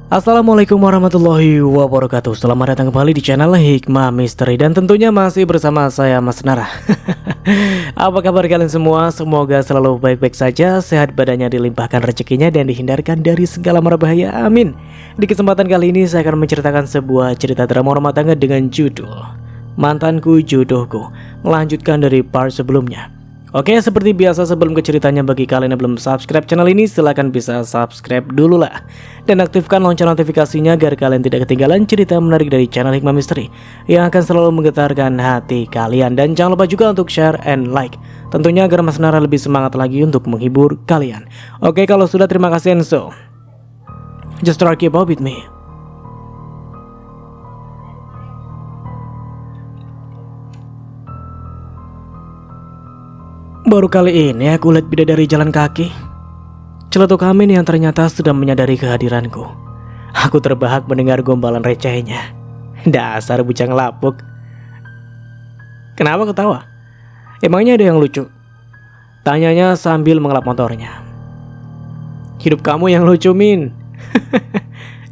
Assalamualaikum warahmatullahi wabarakatuh. Selamat datang kembali di channel Hikmah Misteri. Dan tentunya masih bersama saya Mas Nara. Apa kabar kalian semua? Semoga selalu baik-baik saja, sehat badannya, dilimpahkan rezekinya, dan dihindarkan dari segala mara bahaya. Amin. Di kesempatan kali ini saya akan menceritakan sebuah cerita drama rumah tangga dengan judul Mantanku Jodohku, melanjutkan dari part sebelumnya. Oke, seperti biasa sebelum ke ceritanya, bagi kalian yang belum subscribe channel ini, silahkan bisa subscribe dulu lah. Dan aktifkan lonceng notifikasinya agar kalian tidak ketinggalan cerita menarik dari channel Hikmah Misteri yang akan selalu menggetarkan hati kalian. Dan jangan lupa juga untuk share and like, tentunya agar Mas Nara lebih semangat lagi untuk menghibur kalian. Oke, kalau sudah, terima kasih, and so just start keep up with me. Baru kali ini aku lihat bidadari jalan kaki. Celetuk Amin yang ternyata sudah menyadari kehadiranku. Aku terbahak mendengar gombalan recehnya. Dasar bujang lapuk. Kenapa ketawa? Emangnya ada yang lucu? Tanyanya sambil mengelap motornya. Hidup kamu yang lucu, Min.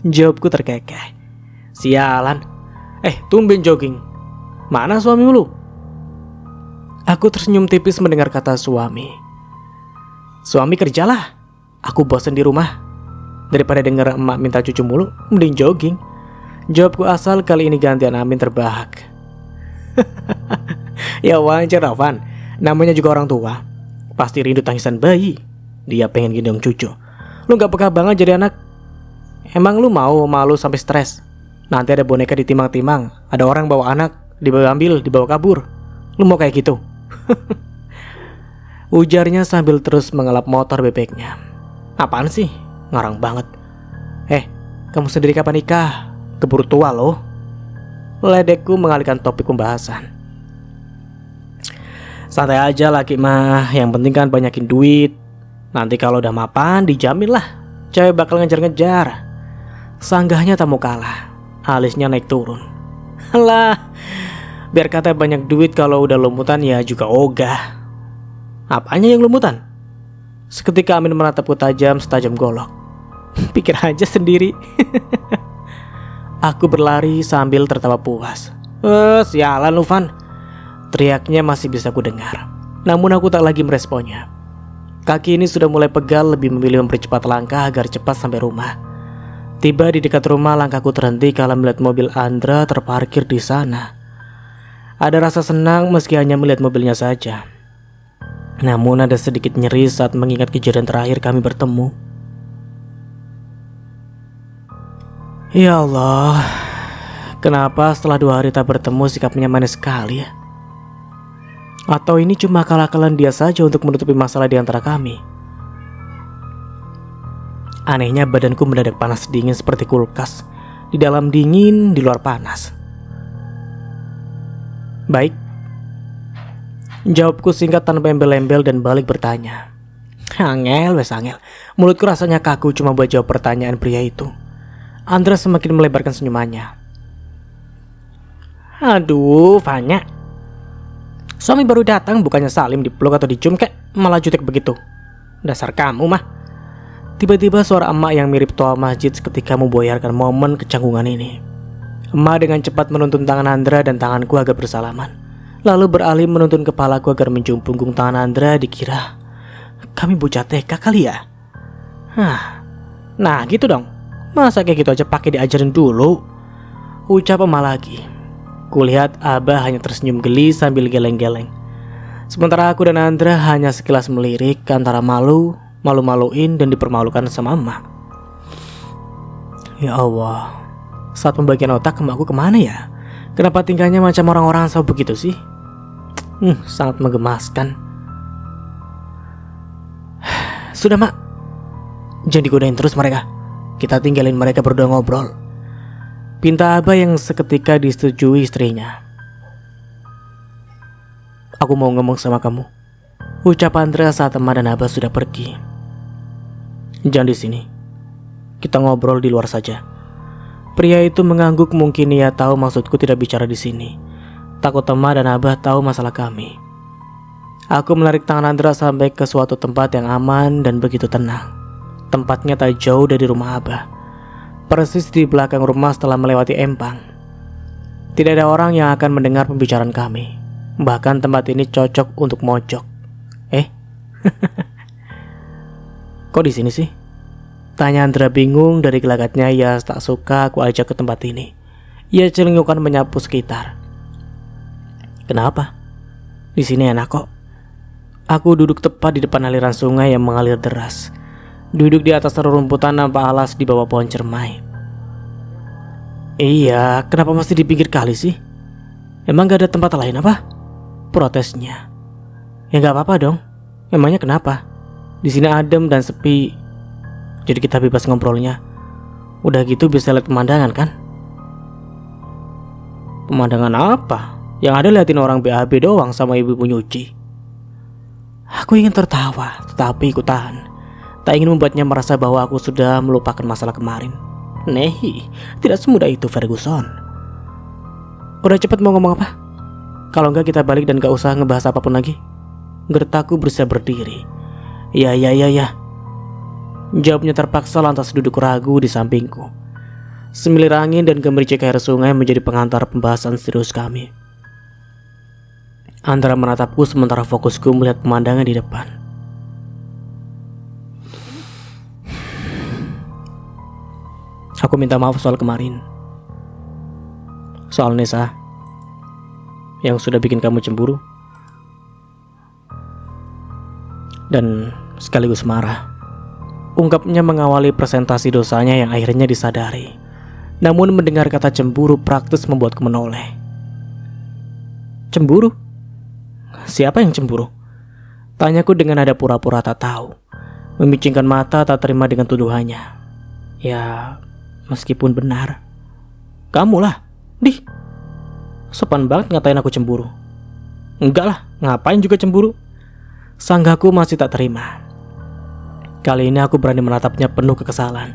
Jawabku terkekeh. Sialan. Tumben jogging. Mana suamimu lu? Aku tersenyum tipis mendengar kata suami. Suami kerjalah. Aku bosan di rumah. Daripada dengar emak minta cucu mulu, mending jogging. Jawabku asal kali ini gantian Amin terbahak. Ya wajar, Ravan. Namanya juga orang tua. Pasti rindu tangisan bayi. Dia pengen gendong cucu. Lu gak peka banget jadi anak. Emang lu mau malu sampai stres? Nanti ada boneka ditimang-timang, ada orang bawa anak, dibawa ambil, dibawa kabur. Lu mau kayak gitu? Ujarnya sambil terus mengelap motor bebeknya. Apaan sih? Ngarang banget. Kamu sendiri kapan nikah? Keburu tua loh. Ledekku mengalihkan topik pembahasan. Santai aja laki mah, yang penting kan banyakin duit. Nanti kalau udah mapan dijamin lah cewek bakal ngejar-ngejar. Sanggahnya tak mau kalah, alisnya naik turun. Lah, biar kata banyak duit, kalau udah lumutan ya juga ogah. Apanya yang lumutan? Seketika Amin menatapku tajam setajam golok. Pikir aja sendiri. Aku berlari sambil tertawa puas. Sialan lu, Van. Teriaknya masih bisa ku dengar. Namun aku tak lagi meresponnya. Kaki ini sudah mulai pegal, lebih memilih mempercepat langkah agar cepat sampai rumah. Tiba di dekat rumah, langkahku terhenti kala melihat mobil Andra terparkir di sana. Ada rasa senang meski hanya melihat mobilnya saja. Namun ada sedikit nyeri saat mengingat kejadian terakhir kami bertemu. Ya Allah, kenapa setelah 2 hari tak bertemu sikapnya manis sekali ya? Atau ini cuma akal-akalan dia saja untuk menutupi masalah di antara kami? Anehnya badanku mendadak panas dingin seperti kulkas. Di dalam dingin, di luar panas. Baik. Jawabku singkat tanpa embel-embel dan balik bertanya. Angel. Mulutku rasanya kaku cuma buat jawab pertanyaan pria itu. Andra semakin melebarkan senyumannya. Aduh, Vanya. Suami baru datang bukannya salim dipeluk atau dicium kek, malah jutek begitu. Dasar kamu mah. Tiba-tiba suara emak yang mirip toa masjid seketika memboyarkan momen kecanggungan ini. Emak dengan cepat menuntun tangan Andra dan tanganku agar bersalaman. Lalu beralih menuntun kepalaku agar mencium punggung tangan Andra. Dikira kami bocah TK kali ya. Nah gitu dong. Masa kayak gitu aja pakai diajarin dulu? Ucap emak lagi. Kulihat Abah hanya tersenyum geli sambil geleng-geleng. Sementara aku dan Andra hanya sekilas melirik antara malu-maluin dan dipermalukan sama emak. Ya Allah, saat pembagian otak emakku kemana ya? Kenapa tingkahnya macam orang-orang asal begitu sih? Sangat menggemaskan. Sudah, Mak. Jangan digodain terus mereka. Kita tinggalin mereka berdua ngobrol. Pinta Abah yang seketika disetujui istrinya. Aku mau ngomong sama kamu. Ucap Andra saat emak dan Abah sudah pergi. Jangan di sini. Kita ngobrol di luar saja. Pria itu mengangguk, mungkin ia tahu maksudku tidak bicara di sini. Takut emak dan Abah tahu masalah kami. Aku menarik tangan Andra sampai ke suatu tempat yang aman dan begitu tenang. Tempatnya tak jauh dari rumah Abah. persis di belakang rumah setelah melewati empang. Tidak ada orang yang akan mendengar pembicaraan kami. Bahkan tempat ini cocok untuk mojok. Kok di sini sih? Tanya Andra bingung dari gelagatnya. Ia tak suka aku ajak ke tempat ini. Ia celingukan menyapu sekitar. Kenapa? Di sini enak kok. Aku duduk tepat di depan aliran sungai yang mengalir deras. Duduk di atas rerumputan tanpa alas di bawah pohon cermai. Iya, kenapa mesti di pinggir kali sih? Emang gak ada tempat lain apa? Protesnya. Ya gak apa-apa dong. Emangnya kenapa? Di sini adem dan sepi. Jadi kita bebas ngobrolnya. Udah gitu bisa lihat pemandangan kan? Pemandangan apa? Yang ada liatin orang BAB doang sama ibu-ibu nyuci. Aku ingin tertawa, tetapi ku tahan. Tak ingin membuatnya merasa bahwa aku sudah melupakan masalah kemarin. Nehi, tidak semudah itu Ferguson. Udah cepet mau ngomong apa? Kalau enggak kita balik dan gak usah ngebahas apapun lagi. Gertaku berusaha berdiri. Ya. Jawabnya terpaksa lantas duduk ragu di sampingku. Semilir angin dan gemericik air sungai menjadi pengantar pembahasan serius kami. Andra menatapku sementara fokusku melihat pemandangan di depan. Aku minta maaf soal kemarin. Soal Nesa yang sudah bikin kamu cemburu dan sekaligus marah. Ungkapnya mengawali presentasi dosanya yang akhirnya disadari. Namun mendengar kata cemburu praktis membuatku menoleh. Cemburu? Siapa yang cemburu? Tanyaku dengan nada pura-pura tak tahu. Memicingkan mata tak terima dengan tuduhannya. Ya, meskipun benar. Kamulah, Dih. Sopan banget ngatain aku cemburu. Enggak lah, ngapain juga cemburu? Sanggahku masih tak terima. Kali ini aku berani menatapnya penuh kekesalan.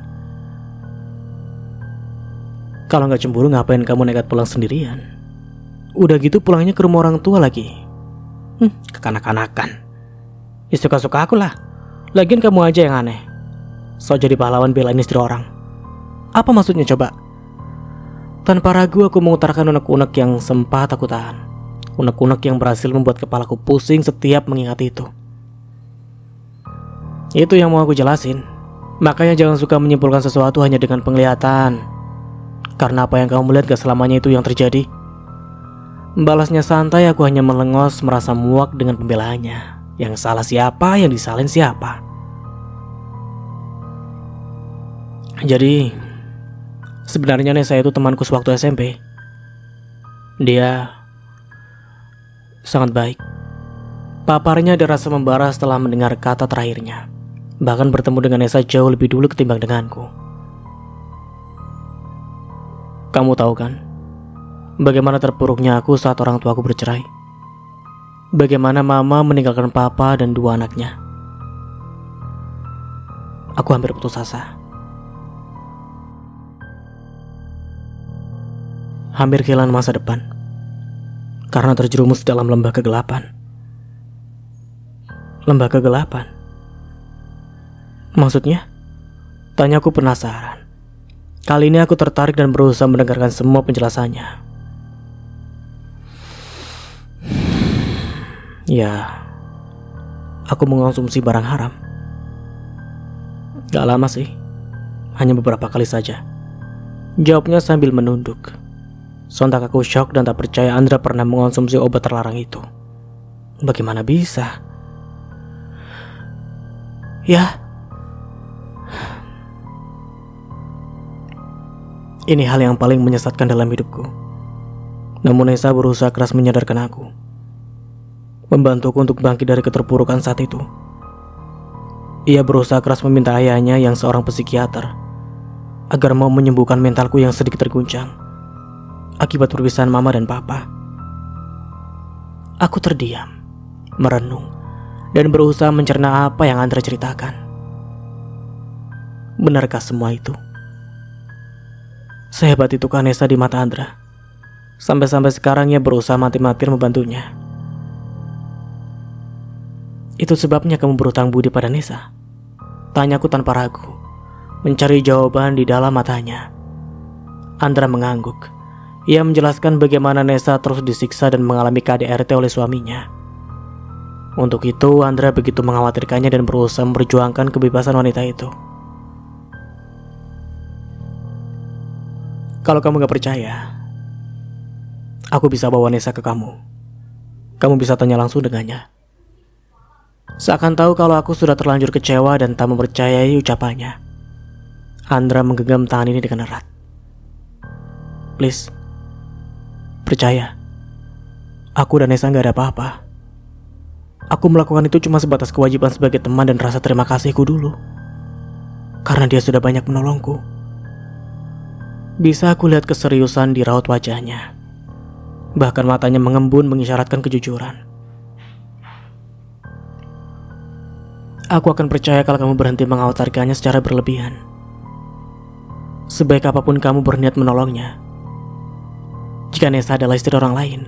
Kalau gak cemburu ngapain kamu nekat pulang sendirian? Udah gitu pulangnya ke rumah orang tua lagi. Kekanak-kanakan. Ya suka-suka aku lah. Lagian kamu aja yang aneh. So jadi pahlawan belain istri orang. Apa maksudnya coba? Tanpa ragu aku mengutarakan unek-unek yang sempat aku tahan. Unek-unek yang berhasil membuat kepalaku pusing setiap mengingat itu. Itu yang mau aku jelasin. Makanya jangan suka menyimpulkan sesuatu hanya dengan penglihatan. Karena apa yang kamu lihat gak selamanya itu yang terjadi. Balasnya santai, aku hanya melengos merasa muak dengan pembelaannya. Yang salah siapa, yang disalahin siapa. Jadi sebenarnya Nesa itu temanku sewaktu SMP. Dia sangat baik. Paparnya ada rasa membara setelah mendengar kata terakhirnya. Bahkan bertemu dengan Nesa jauh lebih dulu ketimbang denganku. Kamu tahu kan bagaimana terpuruknya aku saat orang tuaku bercerai. Bagaimana mama meninggalkan papa dan 2 anaknya. Aku hampir putus asa. Hampir kehilangan masa depan karena terjerumus dalam lembah kegelapan. Lembah kegelapan? Maksudnya? Tanyaku penasaran. Kali ini aku tertarik dan berusaha mendengarkan semua penjelasannya. Ya, aku mengonsumsi barang haram. Gak lama sih, hanya beberapa kali saja. Jawabnya sambil menunduk. Sontak aku syok dan tak percaya Andra pernah mengonsumsi obat terlarang itu. Bagaimana bisa? Ya, ini hal yang paling menyesatkan dalam hidupku. Namun Nesa berusaha keras menyadarkan aku, membantuku untuk bangkit dari keterpurukan saat itu. Ia berusaha keras meminta ayahnya yang seorang psikiater agar mau menyembuhkan mentalku yang sedikit terguncang akibat perpisahan mama dan papa. Aku terdiam, merenung, dan berusaha mencerna apa yang Andra ceritakan. Benarkah semua itu? Sehebat itukah Nesa di mata Andra? Sampai-sampai sekarang ia berusaha mati-matian membantunya. Itu sebabnya kamu berutang budi pada Nesa? Tanyaku tanpa ragu. mencari jawaban di dalam matanya. Andra mengangguk. Ia menjelaskan bagaimana Nesa terus disiksa dan mengalami KDRT oleh suaminya. Untuk itu, Andra begitu mengkhawatirkannya dan berusaha memperjuangkan kebebasan wanita itu. Kalau kamu gak percaya, aku bisa bawa Nesa ke kamu. Kamu bisa tanya langsung dengannya. Seakan tahu kalau aku sudah terlanjur kecewa dan tak mempercayai ucapannya, Andra menggenggam tangan ini dengan erat. Please, percaya. Aku dan Nesa gak ada apa-apa. Aku melakukan itu cuma sebatas kewajiban sebagai teman dan rasa terima kasihku dulu. Karena dia sudah banyak menolongku. Bisa aku lihat keseriusan di raut wajahnya. Bahkan matanya mengembun mengisyaratkan kejujuran. Aku akan percaya kalau kamu berhenti mengkhawatirkannya secara berlebihan. Sebaik apapun kamu berniat menolongnya, jika Nesa adalah istri orang lain,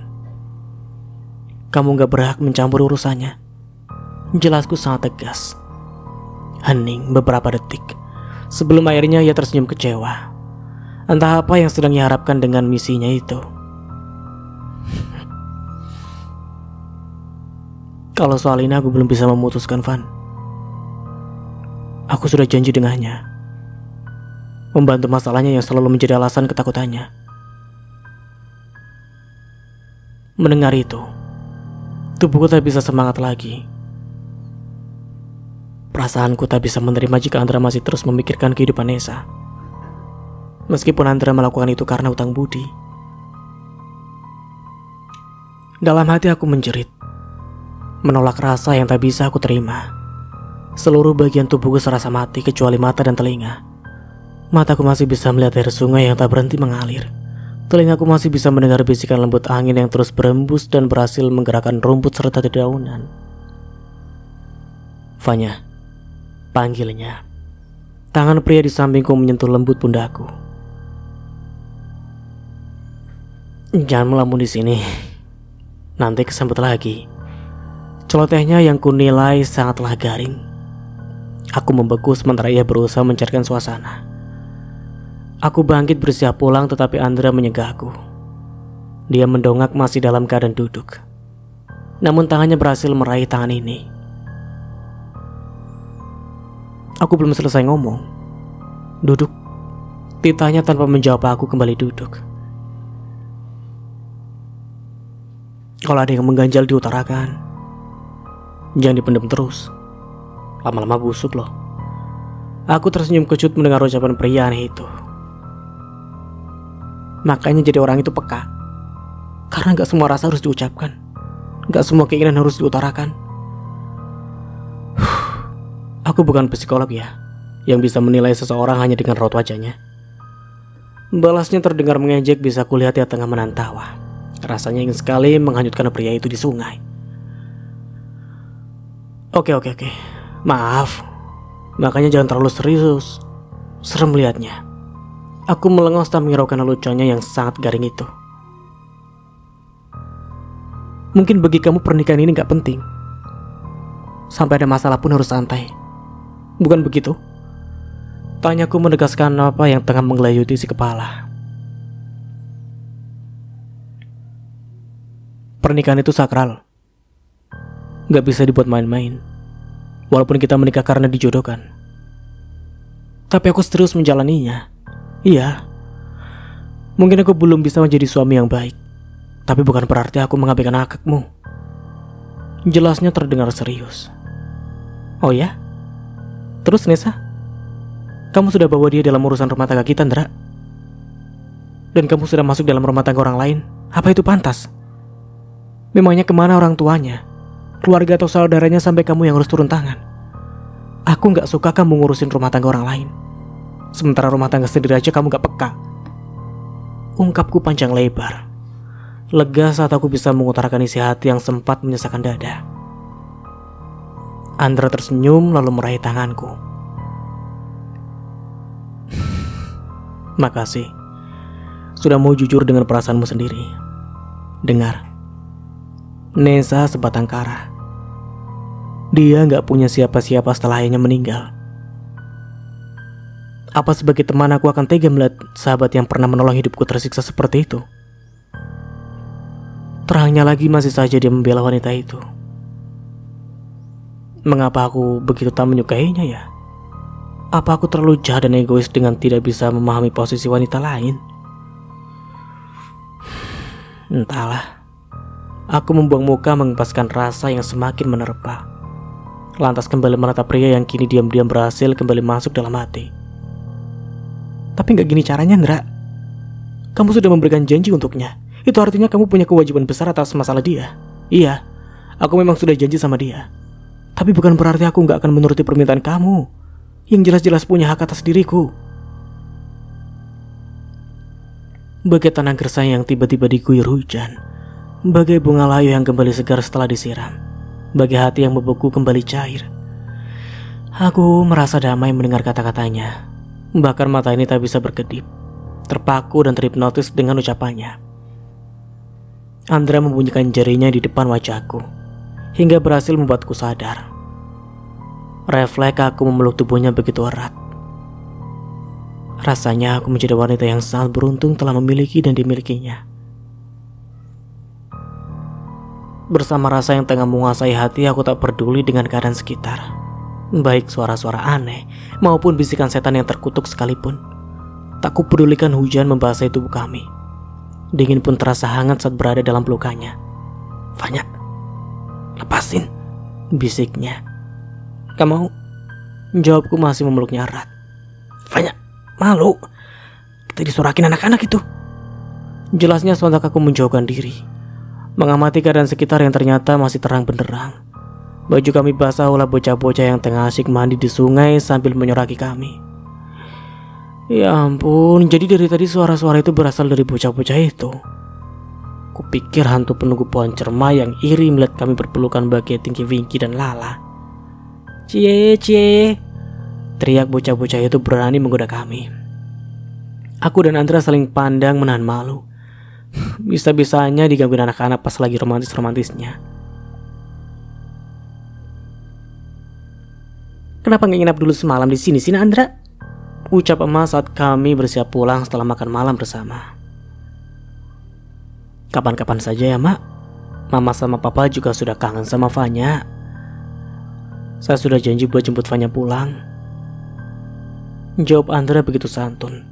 kamu gak berhak mencampur urusannya. Jelasku sangat tegas. Hening beberapa detik sebelum akhirnya ia tersenyum kecewa. Entah apa yang sedang ia harapkan dengan misinya itu. Kalau soal ini aku belum bisa memutuskan, Van. Aku sudah janji dengannya membantu masalahnya yang selalu menjadi alasan ketakutannya. Mendengar itu, tubuhku tak bisa semangat lagi. Perasaanku tak bisa menerima jika Andra masih terus memikirkan kehidupan Nesa. Meskipun Andra melakukan itu karena utang budi. Dalam hati aku menjerit, menolak rasa yang tak bisa aku terima. Seluruh bagian tubuhku serasa mati kecuali mata dan telinga. Mataku masih bisa melihat air sungai yang tak berhenti mengalir. Telingaku masih bisa mendengar bisikan lembut angin yang terus berembus dan berhasil menggerakkan rumput serta dedaunan. Vanya, panggilnya. Tangan pria di sampingku menyentuh lembut pundakku. Jangan melamun di sini. Nanti kesambet lagi. Celotehnya yang kunilai sangatlah garing. Aku membeku sementara ia berusaha mencairkan suasana. Aku bangkit bersiap pulang tetapi Andra menyegahku. Dia mendongak masih dalam keadaan duduk. Namun tangannya berhasil meraih tangan ini. Aku belum selesai ngomong. Duduk. Titanya tanpa menjawab aku kembali duduk. Kalau ada yang mengganjal diutarakan, jangan dipendam terus. Lama-lama busuk loh. Aku tersenyum kecut mendengar ucapan pria aneh itu. Makanya jadi orang itu peka. Karena gak semua rasa harus diucapkan. Gak semua keinginan harus diutarakan. Aku bukan psikolog ya, yang bisa menilai seseorang hanya dengan raut wajahnya. Balasnya terdengar mengejek, bisa kulihat ia tengah menahan tawa. Rasanya ingin sekali menghanyutkan pria itu di sungai. Oke. Maaf. Makanya jangan terlalu serius. Serem melihatnya. Aku melengos tak menghiraukan leluconnya yang sangat garing itu. Mungkin bagi kamu pernikahan ini gak penting. Sampai ada masalah pun harus santai. Bukan begitu? Tanyaku menegaskan apa yang tengah menggelayuti isi kepala. Pernikahan itu sakral. Gak bisa dibuat main-main. Walaupun kita menikah karena dijodohkan. Tapi aku serius menjalaninya. Iya. Mungkin aku belum bisa menjadi suami yang baik. Tapi bukan berarti aku mengabaikan hak-hakmu. Jelasnya terdengar serius. Oh ya? Terus Nesa? Kamu sudah bawa dia dalam urusan rumah tangga kita, Ndra? Dan kamu sudah masuk dalam rumah tangga orang lain? Apa itu pantas? Memangnya kemana orang tuanya? Keluarga atau saudaranya sampai kamu yang harus turun tangan? Aku gak suka kamu ngurusin rumah tangga orang lain. Sementara rumah tangga sendiri aja kamu gak peka. Ungkapku panjang lebar. Lega saat aku bisa mengutarakan isi hati yang sempat menyesakkan dada. Andra tersenyum lalu meraih tanganku. Makasih. Sudah mau jujur dengan perasaanmu sendiri. Dengar. Nesa sebatang kara. Dia gak punya siapa-siapa setelah ayahnya meninggal. Apa sebagai teman aku akan tega melihat sahabat yang pernah menolong hidupku tersiksa seperti itu? Terangnya lagi masih saja dia membela wanita itu. Mengapa aku begitu tak menyukainya ya? Apa aku terlalu jahat dan egois dengan tidak bisa memahami posisi wanita lain? Entahlah. Aku membuang muka mengempaskan rasa yang semakin menerpa. Lantas kembali menatap pria yang kini diam-diam berhasil kembali masuk dalam hati. Tapi gak gini caranya, Ndra. Kamu sudah memberikan janji untuknya. Itu artinya kamu punya kewajiban besar atas masalah dia. Iya, aku memang sudah janji sama dia. Tapi bukan berarti aku gak akan menuruti permintaan kamu, yang jelas-jelas punya hak atas diriku. Bagai tanah gersang yang tiba-tiba diguyur hujan, bagai bunga layu yang kembali segar setelah disiram, bagai hati yang membeku kembali cair. Aku merasa damai mendengar kata-katanya. Bahkan mata ini tak bisa berkedip, terpaku dan terhipnotis dengan ucapannya. Andra membunyikan jarinya di depan wajahku, hingga berhasil membuatku sadar. Refleks aku memeluk tubuhnya begitu erat. Rasanya aku menjadi wanita yang sangat beruntung telah memiliki dan dimilikinya. Bersama rasa yang tengah menguasai hati, aku tak peduli dengan keadaan sekitar. Baik suara-suara aneh maupun bisikan setan yang terkutuk sekalipun. Tak kupedulikan hujan membasahi tubuh kami. Dingin pun terasa hangat saat berada dalam pelukannya. Fanya, lepasin, bisiknya. Gak mau. Jawabku masih memeluknya erat. Fanya, malu. Kita disorakin anak-anak itu. Jelasnya sontak aku menjauhkan diri, mengamati keadaan sekitar yang ternyata masih terang benderang. Baju kami basah oleh bocah-bocah yang tengah asyik mandi di sungai sambil menyoraki kami. Ya ampun, jadi dari tadi suara-suara itu berasal dari bocah-bocah itu. Kupikir hantu penunggu pohon cerma yang iri melihat kami berpelukan bagai Tinky Winky dan Lala. Cie, cie, teriak bocah-bocah itu berani menggoda kami. Aku dan Andra saling pandang menahan malu. Bisa-bisanya digangguin anak-anak pas lagi romantis-romantisnya. Kenapa nggak nginap dulu semalam di sini, Andra? Ucap emas saat kami bersiap pulang setelah makan malam bersama. Kapan-kapan saja ya, Mak. Mama sama Papa juga sudah kangen sama Fanya. Saya sudah janji buat jemput Fanya pulang. Jawab Andra begitu santun.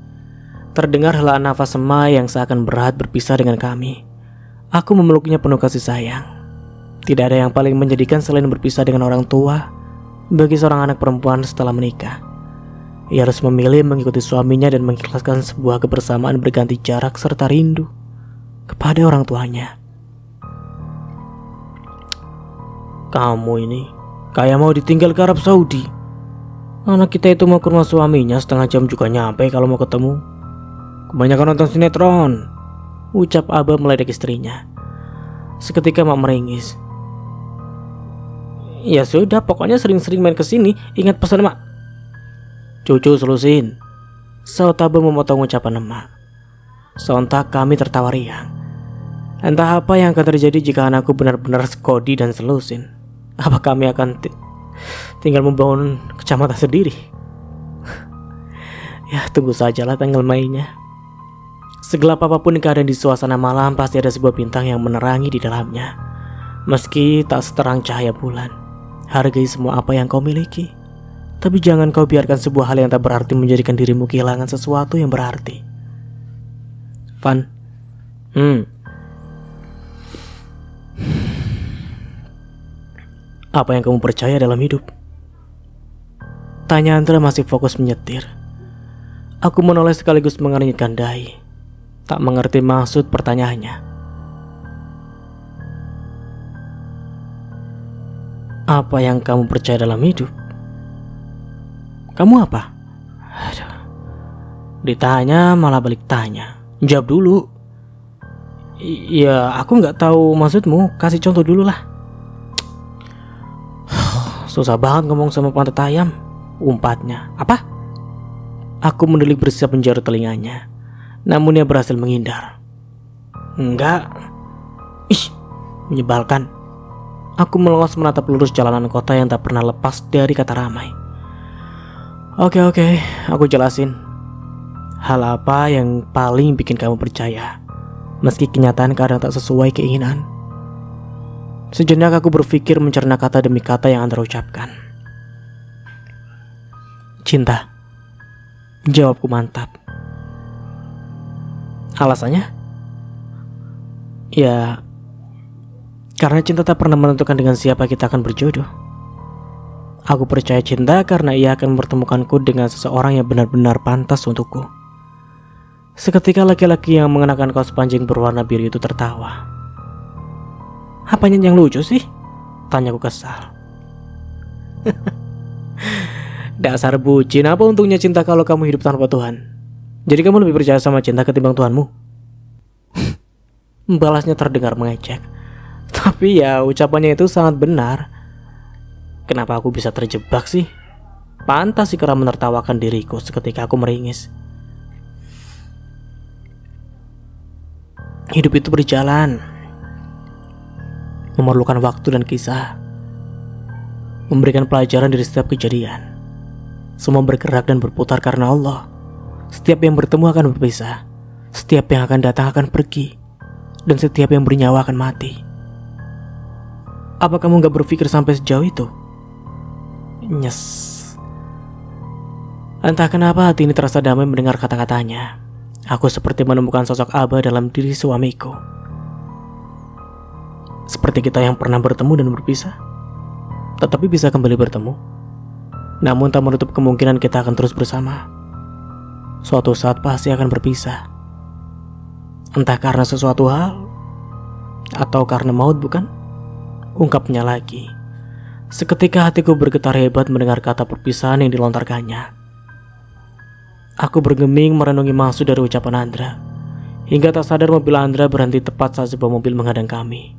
Terdengar helaan nafas Sema yang seakan berat berpisah dengan kami. Aku memeluknya penuh kasih sayang. Tidak ada yang paling menyedihkan selain berpisah dengan orang tua bagi seorang anak perempuan setelah menikah. Ia harus memilih mengikuti suaminya dan mengikhlaskan sebuah kebersamaan berganti jarak serta rindu kepada orang tuanya. Kamu ini kayak mau ditinggal ke Arab Saudi. Anak kita itu mau ke rumah suaminya setengah jam juga nyampe kalau mau ketemu. Kebanyakan nonton sinetron, ucap Abah meledek istrinya. Seketika Mak meringis. Ya sudah, pokoknya sering-sering main kesini. Ingat pesan Mak. Cucu selusin. Saut Abah memotong ucapan emak. Sontak kami tertawa riang. Entah apa yang akan terjadi jika anakku benar-benar sekodi dan selusin. Apa kami akan tinggal membangun kecamatan sendiri? Ya tunggu sajalah tanggal mainnya. Segelap apapun keadaan di suasana malam, pasti ada sebuah bintang yang menerangi di dalamnya. Meski tak seterang cahaya bulan, hargai semua apa yang kau miliki. Tapi jangan kau biarkan sebuah hal yang tak berarti menjadikan dirimu kehilangan sesuatu yang berarti. Van. Apa yang kamu percaya dalam hidup? Tanya Andra masih fokus menyetir. Aku menoleh sekaligus mengernyitkan dahi. Tak mengerti maksud pertanyaannya. Apa yang kamu percaya dalam hidup? Kamu apa? Aduh. Ditanya malah balik tanya. Jawab dulu. Ya aku gak tahu maksudmu. Kasih contoh dulu lah. Susah banget ngomong sama pantat ayam. Umpatnya. Apa? Aku mendelik bersiap menjarut telinganya. Namun dia berhasil menghindar. Enggak. Ih, menyebalkan. Aku melongo menatap lurus jalanan kota yang tak pernah lepas dari kata ramai. Oke, aku jelasin. Hal apa yang paling bikin kamu percaya, meski kenyataan kadang tak sesuai keinginan? Sejenak aku berpikir mencerna kata demi kata yang Andra ucapkan. Cinta. Jawabku mantap. Alasannya? Ya, karena cinta tak pernah menentukan dengan siapa kita akan berjodoh. Aku percaya cinta karena ia akan mempertemukanku dengan seseorang yang benar-benar pantas untukku. Seketika laki-laki yang mengenakan kaos panjang berwarna biru itu tertawa. Apanya yang lucu sih? Tanyaku kesal. Dasar bucin, apa untungnya cinta kalau kamu hidup tanpa Tuhan? Jadi kamu lebih percaya sama cinta ketimbang Tuhanmu? Balasnya terdengar mengejek. Tapi ya ucapannya itu sangat benar. Kenapa aku bisa terjebak sih? Pantas si kera menertawakan diriku seketika aku meringis. Hidup itu berjalan, memerlukan waktu dan kisah, memberikan pelajaran dari setiap kejadian. Semua bergerak dan berputar karena Allah. Setiap yang bertemu akan berpisah, setiap yang akan datang akan pergi, dan setiap yang bernyawa akan mati. Apa kamu gak berpikir sampai sejauh itu? Nyes. Entah kenapa hati ini terasa damai mendengar kata-katanya. Aku seperti menemukan sosok Abah dalam diri suamiku. Seperti kita yang pernah bertemu dan berpisah, tetapi bisa kembali bertemu. Namun tak menutup kemungkinan kita akan terus bersama. Suatu saat pasti akan berpisah. Entah karena sesuatu hal, atau karena maut, bukan? Ungkapnya lagi. Seketika hatiku bergetar hebat mendengar kata perpisahan yang dilontarkannya. Aku bergeming merenungi maksud dari ucapan Andra. Hingga tak sadar mobil Andra berhenti tepat saat sebuah mobil menghadang kami.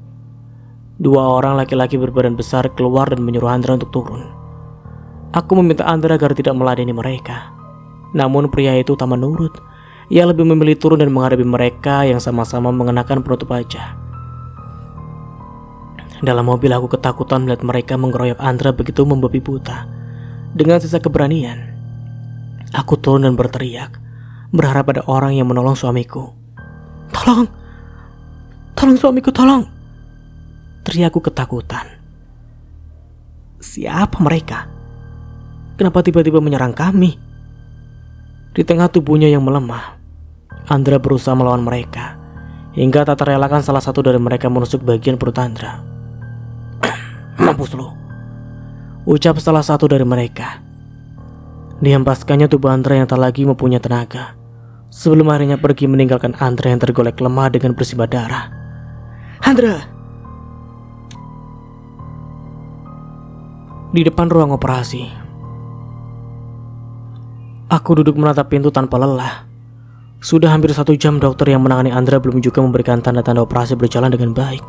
Dua orang laki-laki berbadan besar keluar dan menyuruh Andra untuk turun. Aku meminta Andra agar tidak meladeni mereka. Namun pria itu tak menurut. Ia lebih memilih turun dan menghadapi mereka yang sama-sama mengenakan penutup wajah. Dalam mobil aku ketakutan melihat mereka mengeroyok Andra begitu membabi buta. Dengan sisa keberanian, aku turun dan berteriak, berharap ada orang yang menolong suamiku. Tolong! Tolong suamiku, tolong! Teriakku ketakutan. Siapa mereka? Kenapa tiba-tiba menyerang kami? Di tengah tubuhnya yang melemah, Andra berusaha melawan mereka, hingga tak terelakkan salah satu dari mereka menusuk bagian perut Andra. Mampus lo, ucap salah satu dari mereka. Dihempaskannya tubuh Andra yang tak lagi mempunyai tenaga, sebelum akhirnya pergi meninggalkan Andra yang tergolek lemah dengan bersimbah darah. Andra! Di depan ruang operasi, aku duduk menatap pintu tanpa lelah. Sudah hampir 1 jam dokter yang menangani Andra belum juga memberikan tanda-tanda operasi berjalan dengan baik.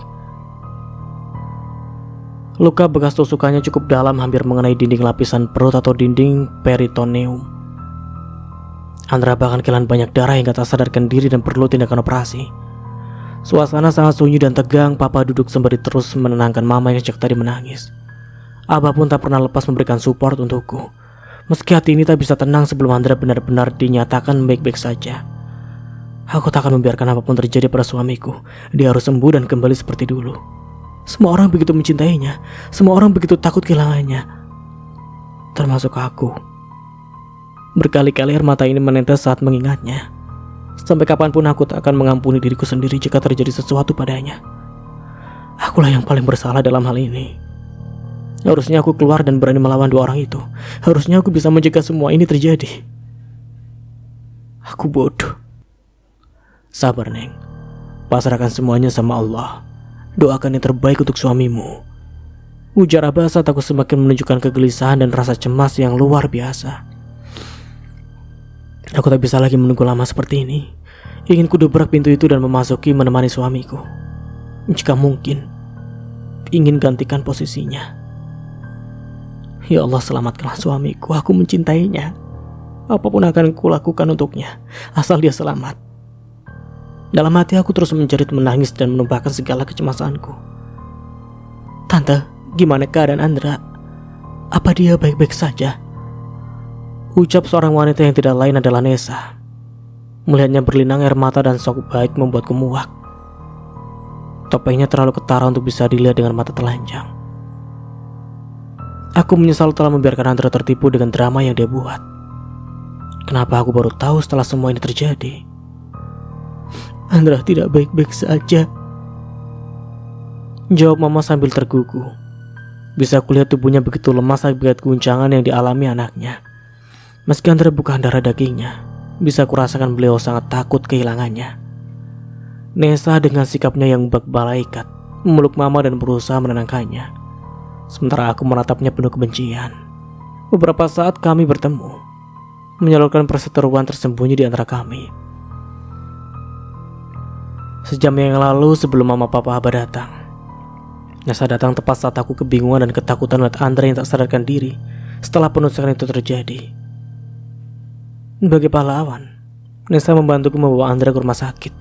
Luka bekas tusukannya cukup dalam, hampir mengenai dinding lapisan perut atau dinding peritoneum. Andra bahkan kehilangan banyak darah hingga tak sadarkan diri dan perlu tindakan operasi. Suasana sangat sunyi dan tegang. Papa duduk sembari terus menenangkan mama yang sejak tadi menangis. Abah pun tak pernah lepas memberikan support untukku. Meski hati ini tak bisa tenang sebelum Andra benar-benar dinyatakan baik-baik saja. Aku tak akan membiarkan apapun terjadi pada suamiku. Dia harus sembuh dan kembali seperti dulu. Semua orang begitu mencintainya. Semua orang begitu takut kehilangannya, termasuk aku. Berkali-kali air mata ini menetes saat mengingatnya. Sampai kapanpun aku tak akan mengampuni diriku sendiri jika terjadi sesuatu padanya. Akulah yang paling bersalah dalam hal ini. Harusnya aku keluar dan berani melawan 2 orang itu. Harusnya aku bisa mencegah semua ini terjadi. Aku bodoh. Sabar, Neng. Pasrahkan semuanya sama Allah. Doakan yang terbaik untuk suamimu. Ujar Abah saat aku semakin menunjukkan kegelisahan dan rasa cemas yang luar biasa. Aku tak bisa lagi menunggu lama seperti ini. Ingin kudobrak pintu itu dan memasuki menemani suamiku. Jika mungkin, ingin gantikan posisinya. Ya Allah, selamatkanlah suamiku. Aku mencintainya. Apapun akan kulakukan untuknya, asal dia selamat. Dalam hati aku terus menjerit, menangis dan menumpahkan segala kecemasanku. Tante, gimana keadaan Andra? Apa dia baik-baik saja? Ucap seorang wanita yang tidak lain adalah Nesa. Melihatnya berlinang air mata dan sok baik membuatku muak. Topengnya terlalu ketara untuk bisa dilihat dengan mata telanjang. Aku menyesal telah membiarkan Andra tertipu dengan drama yang dia buat. Kenapa aku baru tahu setelah semua ini terjadi? Andra tidak baik-baik saja, jawab mama sambil tergugu. Bisa kulihat tubuhnya begitu lemas akibat guncangan yang dialami anaknya. Meski Andra bukan darah dagingnya, bisa kurasakan beliau sangat takut kehilangannya. Nesa dengan sikapnya yang bak malaikat memeluk mama dan berusaha menenangkannya. Sementara aku menatapnya penuh kebencian. Beberapa saat kami bertemu, menyalurkan perseteruan tersembunyi di antara kami. Sejam yang lalu sebelum mama papa Abah datang, Nesa datang tepat saat aku kebingungan dan ketakutan melihat Andra yang tak sadarkan diri setelah penusukan itu terjadi. Sebagai pahlawan, Nesa membantuku membawa Andra ke rumah sakit.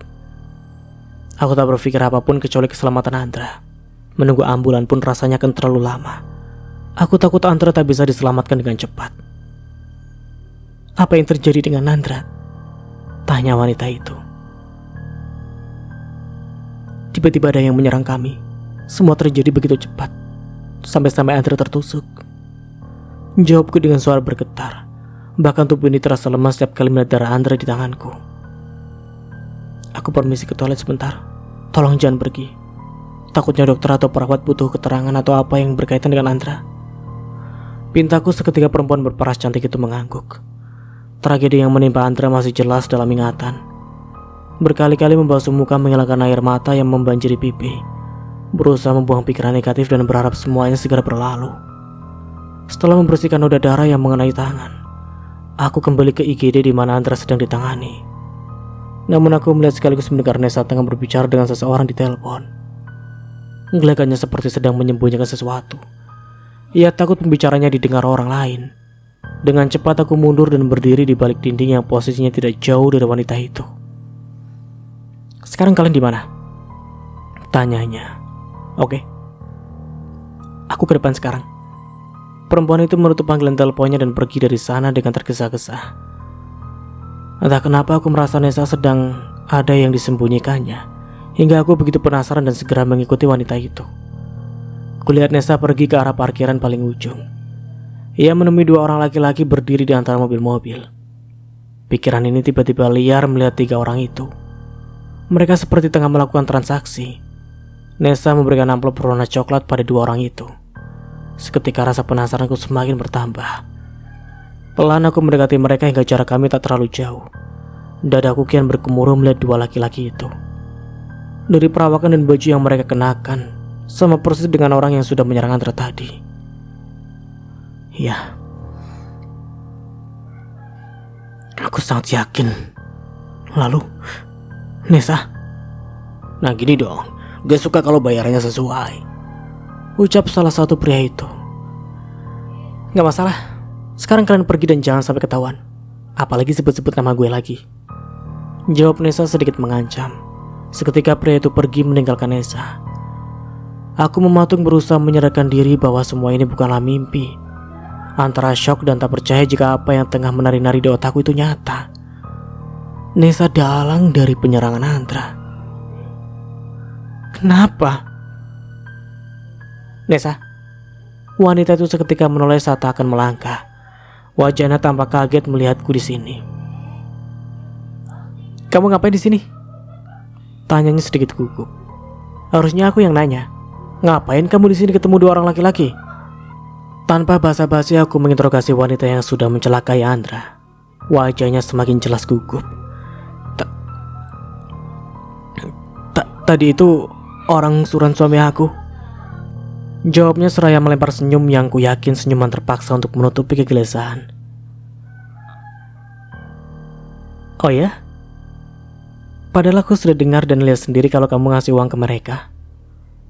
Aku tak berpikir apapun kecuali keselamatan Andra. Menunggu ambulan pun rasanya akan terlalu lama. Aku takut Andra tak bisa diselamatkan dengan cepat. Apa yang terjadi dengan Andra? Tanya wanita itu. Tiba-tiba ada yang menyerang kami. Semua terjadi begitu cepat, sampai-sampai Andra tertusuk. Jawabku dengan suara bergetar. Bahkan tubuh ini terasa lemas setiap kali melihat darah Andra di tanganku. Aku permisi ke toilet sebentar. Tolong jangan pergi. Takutnya dokter atau perawat butuh keterangan atau apa yang berkaitan dengan Andra. Pintaku seketika perempuan berparas cantik itu mengangguk. Tragedi yang menimpa Andra masih jelas dalam ingatan. Berkali-kali membasuh muka menghilangkan air mata yang membanjiri pipi. Berusaha membuang pikiran negatif dan berharap semuanya segera berlalu. Setelah membersihkan noda darah yang mengenai tangan, aku kembali ke IGD di mana Andra sedang ditangani. Namun aku melihat sekaligus mendengar Nesa tengah berbicara dengan seseorang di telepon. Gelagatnya seperti sedang menyembunyikan sesuatu. Ia takut pembicaranya didengar orang lain. Dengan cepat aku mundur dan berdiri di balik dinding yang posisinya tidak jauh dari wanita itu. Sekarang kalian di mana? Tanyanya. Oke. Aku ke depan sekarang. Perempuan itu menutup panggilan teleponnya dan pergi dari sana dengan tergesa-gesa. Entah kenapa aku merasa Nesa sedang ada yang disembunyikannya. Hingga aku begitu penasaran dan segera mengikuti wanita itu. Kulihat Nesa pergi ke arah parkiran paling ujung. Ia menemui dua orang laki-laki berdiri di antara mobil-mobil. Pikiran ini tiba-tiba liar melihat tiga orang itu. Mereka seperti tengah melakukan transaksi. Nesa memberikan amplop berwarna coklat pada dua orang itu. Seketika rasa penasaranku semakin bertambah. Pelan aku mendekati mereka hingga jarak kami tak terlalu jauh. Dadaku kian bergemuruh melihat dua laki-laki itu. Dari perawakan dan baju yang mereka kenakan, sama persis dengan orang yang sudah menyerang Andra tadi. Ya, aku sangat yakin. Lalu, Nesa? Nah gini dong, gak suka kalau bayarannya sesuai, ucap salah satu pria itu. Gak masalah, sekarang kalian pergi dan jangan sampai ketahuan. Apalagi sebut-sebut nama gue lagi, jawab Nesa sedikit mengancam. Seketika pria itu pergi meninggalkan Nesa. Aku mematung berusaha menyadarkan diri bahwa semua ini bukanlah mimpi. Antara syok dan tak percaya jika apa yang tengah menari-nari di otakku itu nyata. Nesa dalang dari penyerangan Andra. Kenapa? Nesa. Wanita itu seketika menoleh saat akan melangkah. Wajahnya tampak kaget melihatku di sini. Kamu ngapain di sini? Tanyanya sedikit gugup. Harusnya aku yang nanya. Ngapain kamu di sini ketemu dua orang laki-laki? Tanpa basa-basi aku menginterogasi wanita yang sudah mencelakai Andra. Wajahnya semakin jelas gugup. Tadi itu orang suruhan suami aku, jawabnya seraya melempar senyum yang ku yakin senyuman terpaksa untuk menutupi kegelisahan. Oh ya? Padahal aku sudah dengar dan lihat sendiri kalau kamu ngasih uang ke mereka.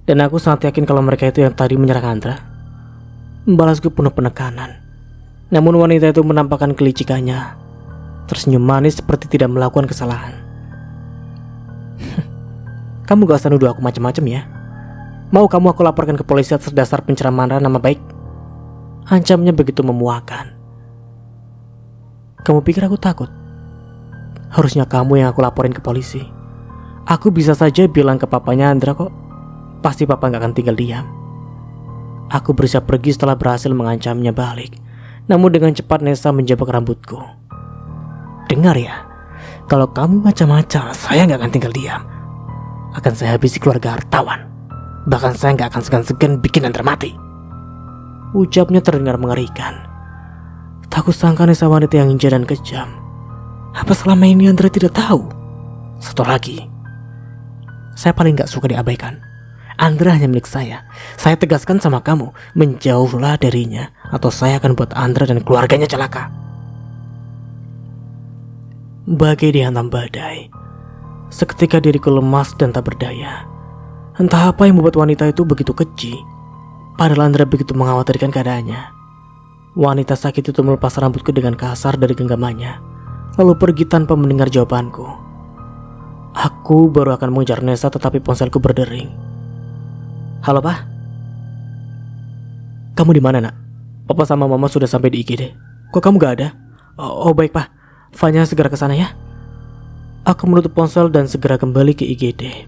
Dan aku sangat yakin kalau mereka itu yang tadi menyerang Andra. Membalasku penuh penekanan. Namun wanita itu menampakkan kelicikannya, tersenyum manis seperti tidak melakukan kesalahan. Kamu gak usah nuduh aku macam-macam ya. Mau kamu aku laporkan ke polisi atas dasar pencemaran nama baik? Ancamnya begitu memuakan. Kamu pikir aku takut? Harusnya kamu yang aku laporin ke polisi. Aku bisa saja bilang ke papanya Andra kok. Pasti papa gak akan tinggal diam. Aku berusaha pergi setelah berhasil mengancamnya balik. Namun dengan cepat Nesa menjabak rambutku. Dengar ya, kalau kamu macam-macam, saya gak akan tinggal diam. Akan saya habisi keluarga hartawan. Bahkan saya gak akan segan-segan bikin Andra mati. Ucapnya terdengar mengerikan. Tak kusangka Nesa wanita yang hijau dan kejam. Apa selama ini Andra tidak tahu? Satu lagi, saya paling gak suka diabaikan. Andra hanya milik saya. Saya tegaskan sama kamu, menjauhlah darinya, atau saya akan buat Andra dan keluarganya celaka. Bagai dihantam badai, seketika diriku lemas dan tak berdaya. Entah apa yang membuat wanita itu begitu keji. Padahal Andra begitu mengkhawatirkan keadaannya. Wanita sakit itu melepas rambutku dengan kasar dari genggamannya, lalu pergi tanpa mendengar jawabanku. Aku baru akan mengejar Nesa, tetapi ponselku berdering. Halo, Pak. Kamu di mana, Nak? Papa sama Mama sudah sampai di IGD. Kok kamu gak ada? Oh baik, Pak. Fanya segera ke sana ya. Aku menutup ponsel dan segera kembali ke IGD.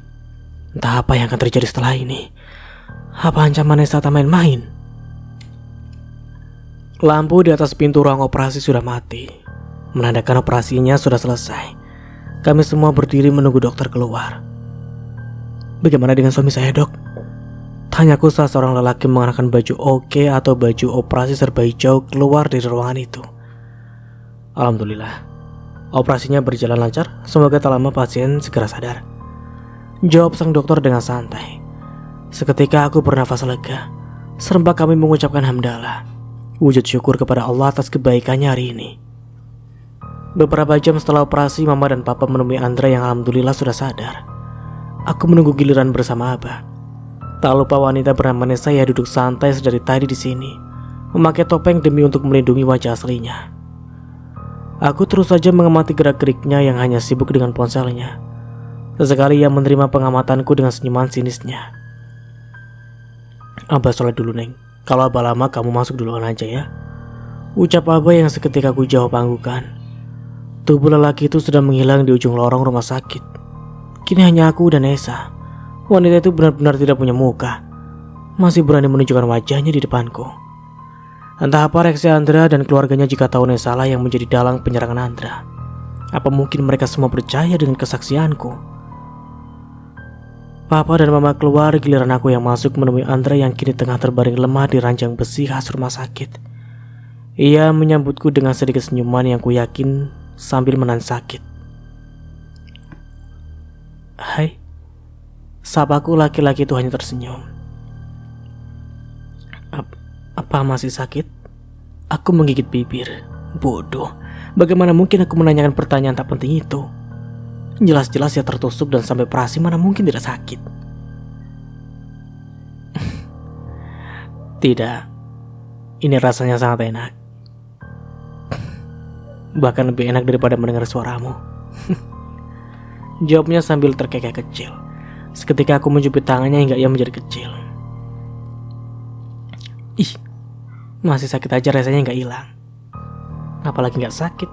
Entah apa yang akan terjadi setelah ini. Apa ancaman Nesa tak main-main? Lampu di atas pintu ruang operasi sudah mati, menandakan operasinya sudah selesai. Kami semua berdiri menunggu dokter keluar. Bagaimana dengan suami saya, Dok? Tanyaku saat seorang lelaki mengenakan baju oke atau baju operasi serba hijau keluar dari ruangan itu. Alhamdulillah, operasinya berjalan lancar. Semoga tak lama pasien segera sadar, jawab sang dokter dengan santai. Seketika aku bernafas lega. Serempak kami mengucapkan hamdalah, wujud syukur kepada Allah atas kebaikannya hari ini. Beberapa jam setelah operasi, Mama dan Papa menemui Andra yang alhamdulillah sudah sadar. Aku menunggu giliran bersama Abah. Tak lupa wanita bernama Nesa yang duduk santai sedari tadi di sini, memakai topeng demi untuk melindungi wajah aslinya. Aku terus saja mengamati gerak-geriknya yang hanya sibuk dengan ponselnya. Sesekali ia menerima pengamatanku dengan senyuman sinisnya. Abah sholat dulu, Neng. Kalau Abah lama, kamu masuk duluan aja ya, ucap Abah yang seketika aku jawab anggukan. Tubuh lelaki itu sudah menghilang di ujung lorong rumah sakit. Kini hanya aku dan Nesa. Wanita itu benar-benar tidak punya muka, masih berani menunjukkan wajahnya di depanku. Entah apa reaksi Andra dan keluarganya jika tahu Nesa lah yang menjadi dalang penyerangan Andra. Apa mungkin mereka semua percaya dengan kesaksianku? Papa dan Mama keluar, giliran aku yang masuk menemui Andra yang kini tengah terbaring lemah di ranjang besi khas rumah sakit. Ia menyambutku dengan sedikit senyuman yang ku yakin sambil menahan sakit. Hai, sapaku laki-laki itu hanya tersenyum. Apa masih sakit? Aku menggigit bibir. Bodoh, bagaimana mungkin aku menanyakan pertanyaan tak penting itu? Jelas-jelas ia tertusuk dan sampai operasi, mana mungkin tidak sakit. Tidak, ini rasanya sangat enak. Bahkan lebih enak daripada mendengar suaramu. Jawabnya sambil terkekeh kecil. Seketika aku menjepit tangannya hingga ia menjadi kecil. Ih, masih sakit aja rasanya nggak hilang. Apalagi nggak sakit.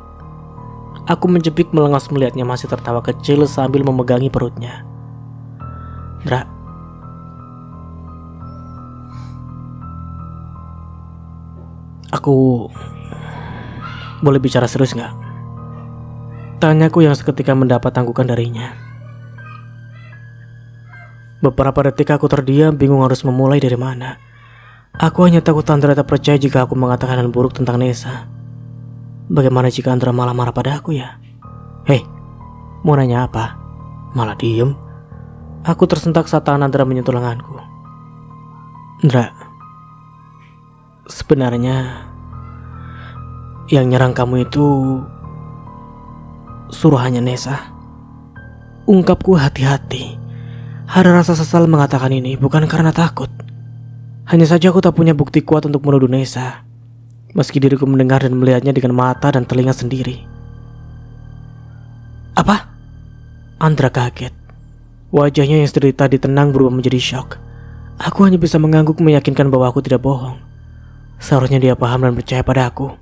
Aku menjepit melengos melihatnya masih tertawa kecil sambil memegangi perutnya. Dra, aku boleh bicara serius nggak? Tanyaku yang seketika mendapat tanggukan darinya. Beberapa detik aku terdiam, bingung harus memulai dari mana. Aku hanya takut Andra tak percaya jika aku mengatakan hal buruk tentang Nesa. Bagaimana jika Andra malah marah pada aku ya? Hei, mau nanya apa? Malah diem. Aku tersentak saat tangan Andra menyentuh lenganku. Andra, sebenarnya yang nyerang kamu itu suruhannya Nesa. Ungkapku hati-hati. Ada rasa sesal mengatakan ini, bukan karena takut. Hanya saja aku tak punya bukti kuat untuk menuduh Nesa, meski diriku mendengar dan melihatnya dengan mata dan telinga sendiri. Apa? Andra kaget. Wajahnya yang sedari tadi tenang berubah menjadi syok. Aku hanya bisa mengangguk meyakinkan bahwa aku tidak bohong. Seharusnya dia paham dan percaya pada aku.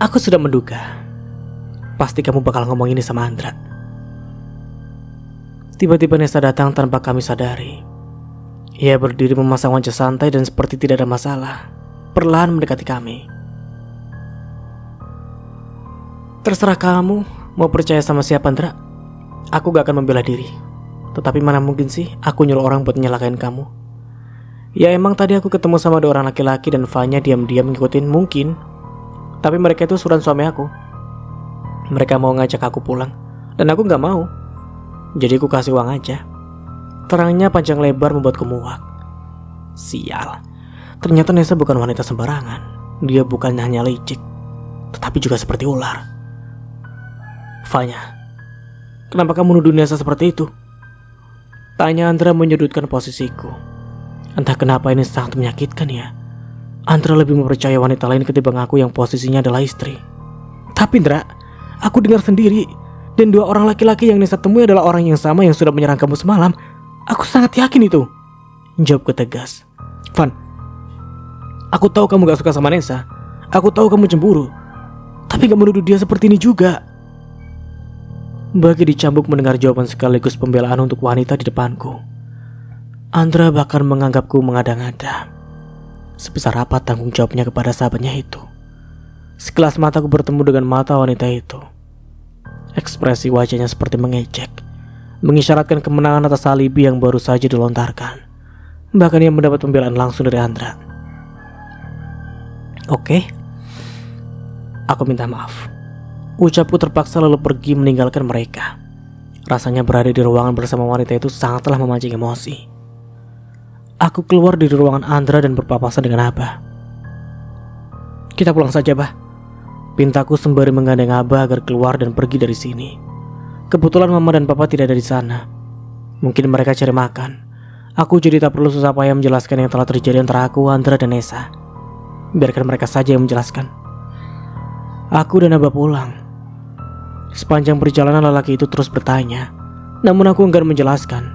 Aku sudah menduga. Pasti kamu bakal ngomong ini sama Andra. Tiba-tiba Nesa datang tanpa kami sadari. Ia berdiri memasang wajah santai dan seperti tidak ada masalah. Perlahan mendekati kami. Terserah kamu mau percaya sama siapa, Andra. Aku gak akan membela diri. Tetapi mana mungkin sih aku nyuruh orang buat nyelakain kamu. Ya emang tadi aku ketemu sama 2 orang laki-laki dan Vanya diam-diam ngikutin mungkin. Tapi mereka itu suruhan suami aku. Mereka mau ngajak aku pulang. Dan aku gak mau. Jadi aku kasih uang aja. Terangnya panjang lebar membuatku muak. Sial. Ternyata Nesa bukan wanita sembarangan. Dia bukan hanya licik, tetapi juga seperti ular. Vanya, kenapa kamu nuduh Nesa seperti itu? Tanya Andra menyudutkan posisiku. Entah kenapa ini sangat menyakitkan ya. Andra lebih mempercayai wanita lain ketimbang aku yang posisinya adalah istri. Tapi Andra, aku dengar sendiri. Dan 2 orang laki-laki yang Nesa temui adalah orang yang sama yang sudah menyerang kamu semalam. Aku sangat yakin itu. Jawabku tegas. Van, aku tahu kamu gak suka sama Nesa. Aku tahu kamu cemburu. Tapi gak menuduh dia seperti ini juga. Bagi dicambuk mendengar jawaban sekaligus pembelaan untuk wanita di depanku. Andra bahkan menganggapku mengada-ngada. Sebesar apa tanggung jawabnya kepada sahabatnya itu. Sekelas mataku bertemu dengan mata wanita itu. Ekspresi wajahnya seperti mengejek, mengisyaratkan kemenangan atas alibi yang baru saja dilontarkan. Bahkan ia mendapat pembelaan langsung dari Andra. Oke, aku minta maaf. Ucapku terpaksa lalu pergi meninggalkan mereka. Rasanya berada di ruangan bersama wanita itu sangatlah memancing emosi. Aku keluar dari ruangan Andra dan berpapasan dengan Abah. Kita pulang saja, Bah. Pintaku sembari menggandeng Abah agar keluar dan pergi dari sini. Kebetulan Mama dan Papa tidak ada di sana. Mungkin mereka cari makan. Aku jadi tak perlu susah payah menjelaskan yang telah terjadi antara aku, Andra, dan Nesa. Biarkan mereka saja yang menjelaskan. Aku dan Abah pulang. Sepanjang perjalanan lelaki itu terus bertanya, namun aku enggan menjelaskan.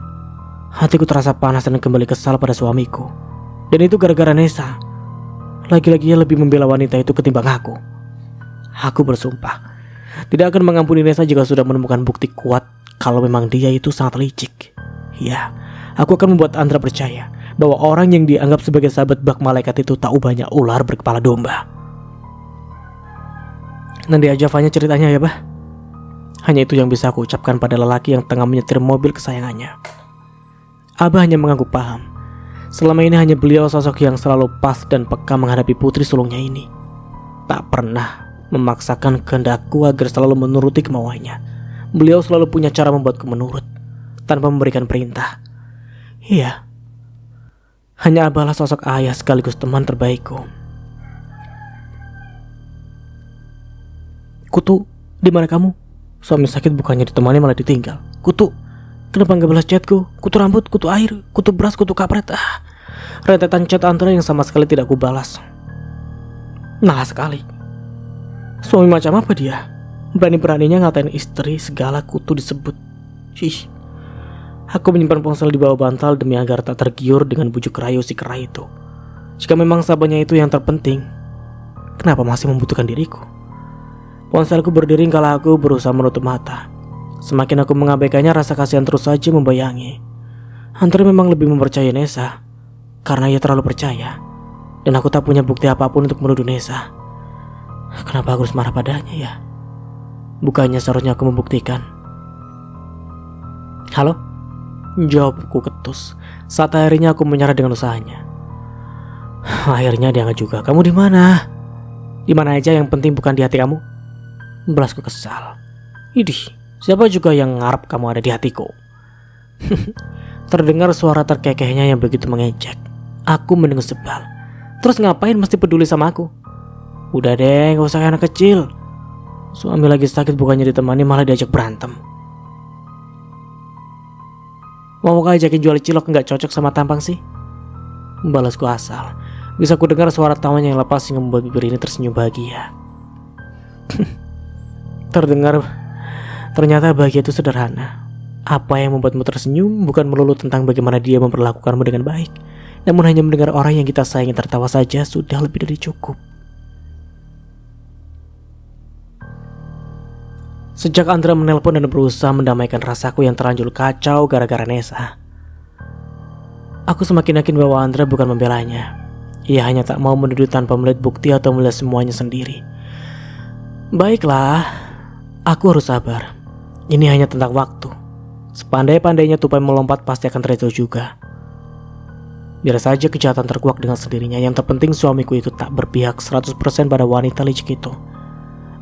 Hatiku terasa panas dan kembali kesal pada suamiku. Dan itu gara-gara Nesa. Lagi-lagi ia lebih membela wanita itu ketimbang aku. Aku bersumpah tidak akan mengampuni Nesa jika sudah menemukan bukti kuat kalau memang dia itu sangat licik. Ya, aku akan membuat Andra percaya bahwa orang yang dianggap sebagai sahabat bak malaikat itu tak ubahnya ular berkepala domba. Nanti aja Vanya ceritanya ya, Bah. Hanya itu yang bisa aku ucapkan pada lelaki yang tengah menyetir mobil kesayangannya. Abah hanya mengangguk paham. Selama ini hanya beliau sosok yang selalu pas dan peka menghadapi putri sulungnya ini. Tak pernah memaksakan kehendakku agar selalu menuruti kemauannya. Beliau selalu punya cara membuatku menurut, tanpa memberikan perintah. Iya, hanya Abahlah sosok ayah sekaligus teman terbaikku. Kutu, di mana kamu? Suami sakit bukannya ditemani malah ditinggal. Kutu, kenapa gak balas chatku? Kutu rambut, kutu air, kutu beras, kutu kapret. Rentetan chat Andra yang sama sekali tidak kubalas. Nah sekali. Suami macam apa dia? Berani-beraninya ngatain istri segala kutu disebut. Shih. Aku menyimpan ponsel di bawah bantal demi agar tak tergiur dengan bujuk rayu si kera itu. Jika memang sahabatnya itu yang terpenting, kenapa masih membutuhkan diriku? Ponselku berdering kala aku berusaha menutup mata. Semakin aku mengabaikannya, rasa kasihan terus saja membayangi. Andra memang lebih mempercayai Nesa karena ia terlalu percaya. Dan aku tak punya bukti apapun untuk menuduh Nesa. Kenapa aku harus marah padanya ya? Bukannya seharusnya aku membuktikan. Halo? Jawabku ketus saat akhirnya aku menyerah dengan usahanya. Akhirnya dia juga. Kamu di mana? Di mana aja, yang penting bukan di hati kamu. Belasku kesal. Idih, siapa juga yang ngarep kamu ada di hatiku? Terdengar suara terkekehnya yang begitu mengejek. Aku mendengus sebal. Terus ngapain mesti peduli sama aku? Udah deh, gak usah kayak anak kecil. Suami lagi sakit bukannya ditemani malah diajak berantem. Mau ajakin jual cilok gak cocok sama tampang sih? Balasku asal. Bisa ku dengar suara tawanya yang lepas hingga membuat bibir ini tersenyum bahagia. Ternyata bahagia itu sederhana. Apa yang membuatmu tersenyum bukan melulu tentang bagaimana dia memperlakukanmu dengan baik, namun hanya mendengar orang yang kita sayangi tertawa saja sudah lebih dari cukup. Sejak Andra menelpon dan berusaha mendamaikan rasaku yang terlanjur kacau gara-gara Nesa, aku semakin yakin bahwa Andra bukan membelanya. Ia hanya tak mau menuduh tanpa melihat bukti atau melihat semuanya sendiri. Baiklah, aku harus sabar. Ini hanya tentang waktu. Sepandai-pandainya tupai melompat pasti akan terjatuh juga. Biar saja kejahatan terkuak dengan sendirinya. Yang terpenting suamiku itu tak berpihak 100% pada wanita licik itu.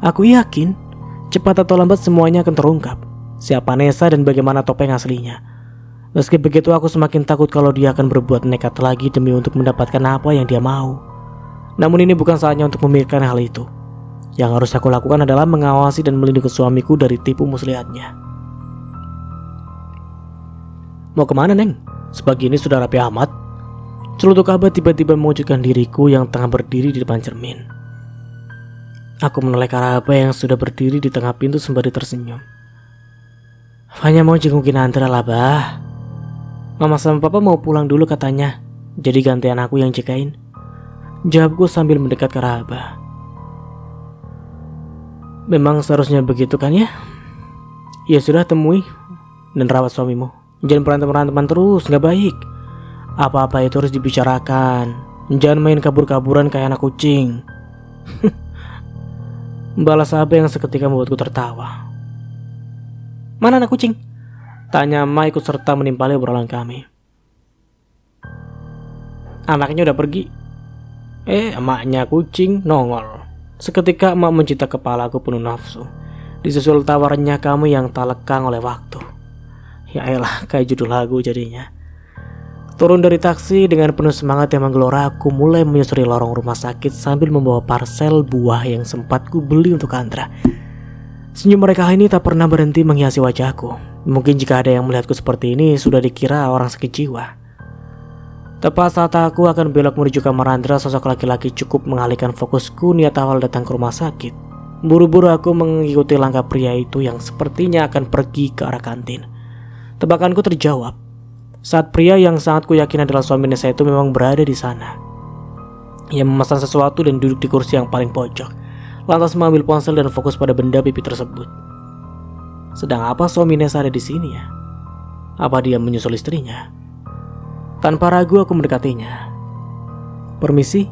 Aku yakin cepat atau lambat semuanya akan terungkap. Siapa Nesa dan bagaimana topeng aslinya. Meski begitu aku semakin takut kalau dia akan berbuat nekat lagi demi untuk mendapatkan apa yang dia mau. Namun ini bukan saatnya untuk memikirkan hal itu. Yang harus aku lakukan adalah mengawasi dan melindungi suamiku dari tipu muslihatnya. Mau kemana, Neng? Sepagi ini sudah rapi amat. Celutuk Abah tiba-tiba mewujudkan diriku yang tengah berdiri di depan cermin. Aku menoleh ke arah Abah yang sudah berdiri di tengah pintu sembari tersenyum. Hanya mau jengukin Andra lah, Bah. Mama sama Papa mau pulang dulu katanya. Jadi gantian aku yang jagain. Jawabku sambil mendekat ke arah Abah. Memang seharusnya begitu kan ya? Ya sudah, temui dan rawat suamimu. Jangan berantem-beranteman terus, gak baik. Apa-apa itu harus dibicarakan. Jangan main kabur-kaburan kayak anak kucing. Balas Abah yang seketika membuatku tertawa. Mana anak kucing? Tanya Ma ikut serta menimpali obrolan kami. Anaknya udah pergi. Emaknya kucing nongol. Seketika emak mencita kepalaku penuh nafsu. Disusul tawarannya kamu yang tak lekang oleh waktu. Ya elah, kayak judul lagu jadinya. Turun dari taksi dengan penuh semangat yang menggelora, aku mulai menyusuri lorong rumah sakit sambil membawa parsel buah yang sempat ku beli untuk Andra. Senyum mereka ini tak pernah berhenti menghiasi wajahku. Mungkin jika ada yang melihatku seperti ini sudah dikira orang sakit jiwa. Tepat saat aku akan belok menuju kamar Andra, sosok laki-laki cukup mengalihkan fokusku. Niat awal datang ke rumah sakit. Buru-buru aku mengikuti langkah pria itu yang sepertinya akan pergi ke arah kantin. Tebakanku terjawab saat pria yang sangat ku yakin adalah suami Nesa itu memang berada di sana. Ia memesan sesuatu dan duduk di kursi yang paling pojok, lantas mengambil ponsel dan fokus pada benda pipi tersebut. Sedang apa suami Nesa ada di sini ya? Apa dia menyusul istrinya? Tanpa ragu aku mendekatinya. Permisi,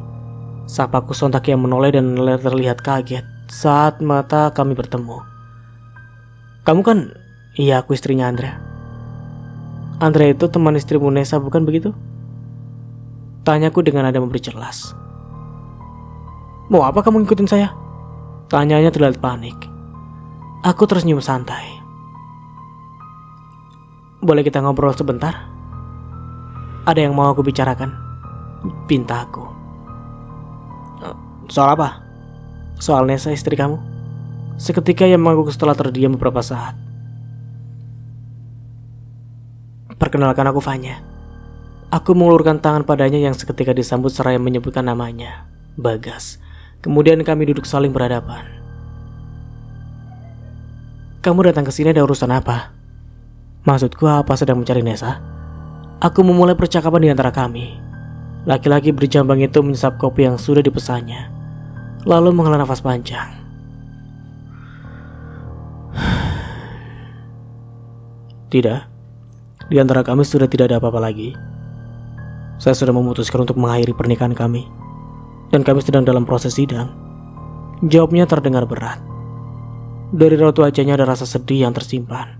sapaku sontak yang menoleh dan terlihat kaget saat mata kami bertemu. Kamu kan? Iya, aku istrinya Andra. Andra itu teman istrimu Nesa, bukan begitu? Tanyaku dengan nada memberi jelas. Mau apa kamu ngikutin saya? Tanyanya terlihat panik. Aku tersenyum santai. Boleh kita ngobrol sebentar? Ada yang mau aku bicarakan? Pinta aku. Soal apa? Soal Nesa, istri kamu. Seketika ia mengangguk setelah terdiam beberapa saat. Perkenalkan, aku Fanya. Aku mengulurkan tangan padanya yang seketika disambut seraya menyebutkan namanya, Bagas. Kemudian kami duduk saling berhadapan. Kamu datang ke sini ada urusan apa? Maksudku, apa sedang mencari Nesa? Aku memulai percakapan di antara kami. Laki-laki berjambang itu menyesap kopi yang sudah dipesannya, lalu menghela nafas panjang. Tidak. Di antara kami sudah tidak ada apa-apa lagi. Saya sudah memutuskan untuk mengakhiri pernikahan kami. Dan kami sedang dalam proses sidang. Jawabnya terdengar berat. Dari raut wajahnya ada rasa sedih yang tersimpan.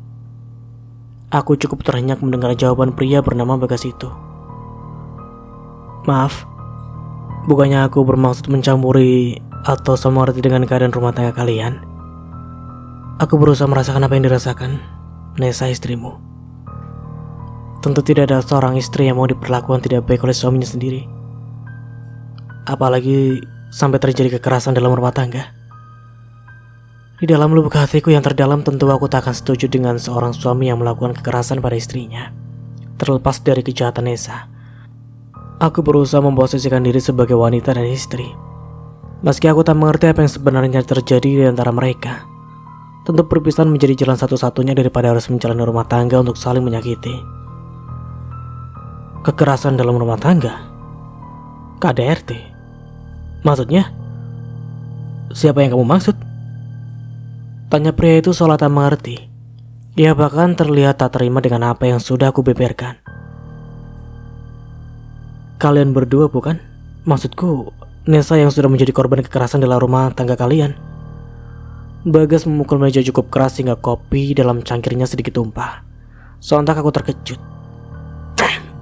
Aku cukup terhenyak mendengar jawaban pria bernama Bagas itu. Maaf, bukannya aku bermaksud mencampuri atau samarati dengan keadaan rumah tangga kalian. Aku berusaha merasakan apa yang dirasakan Nesa, istrimu. Tentu tidak ada seorang istri yang mau diperlakukan tidak baik oleh suaminya sendiri. Apalagi sampai terjadi kekerasan dalam rumah tangga. Di dalam lubuk hatiku yang terdalam tentu aku tak akan setuju dengan seorang suami yang melakukan kekerasan pada istrinya. Terlepas dari kejahatan Nesa, aku berusaha memposisikan diri sebagai wanita dan istri. Meski aku tak mengerti apa yang sebenarnya terjadi di antara mereka, tentu perpisahan menjadi jalan satu-satunya daripada harus menjalani rumah tangga untuk saling menyakiti. Kekerasan dalam rumah tangga? KDRT? Maksudnya? Siapa yang kamu maksud? Tanya pria itu seolah tak mengerti. Ia bahkan terlihat tak terima dengan apa yang sudah aku beberkan. Kalian berdua bukan? Maksudku, Nesa yang sudah menjadi korban kekerasan dalam rumah tangga kalian. Bagas memukul meja cukup keras hingga kopi dalam cangkirnya sedikit tumpah. Sontak aku terkejut.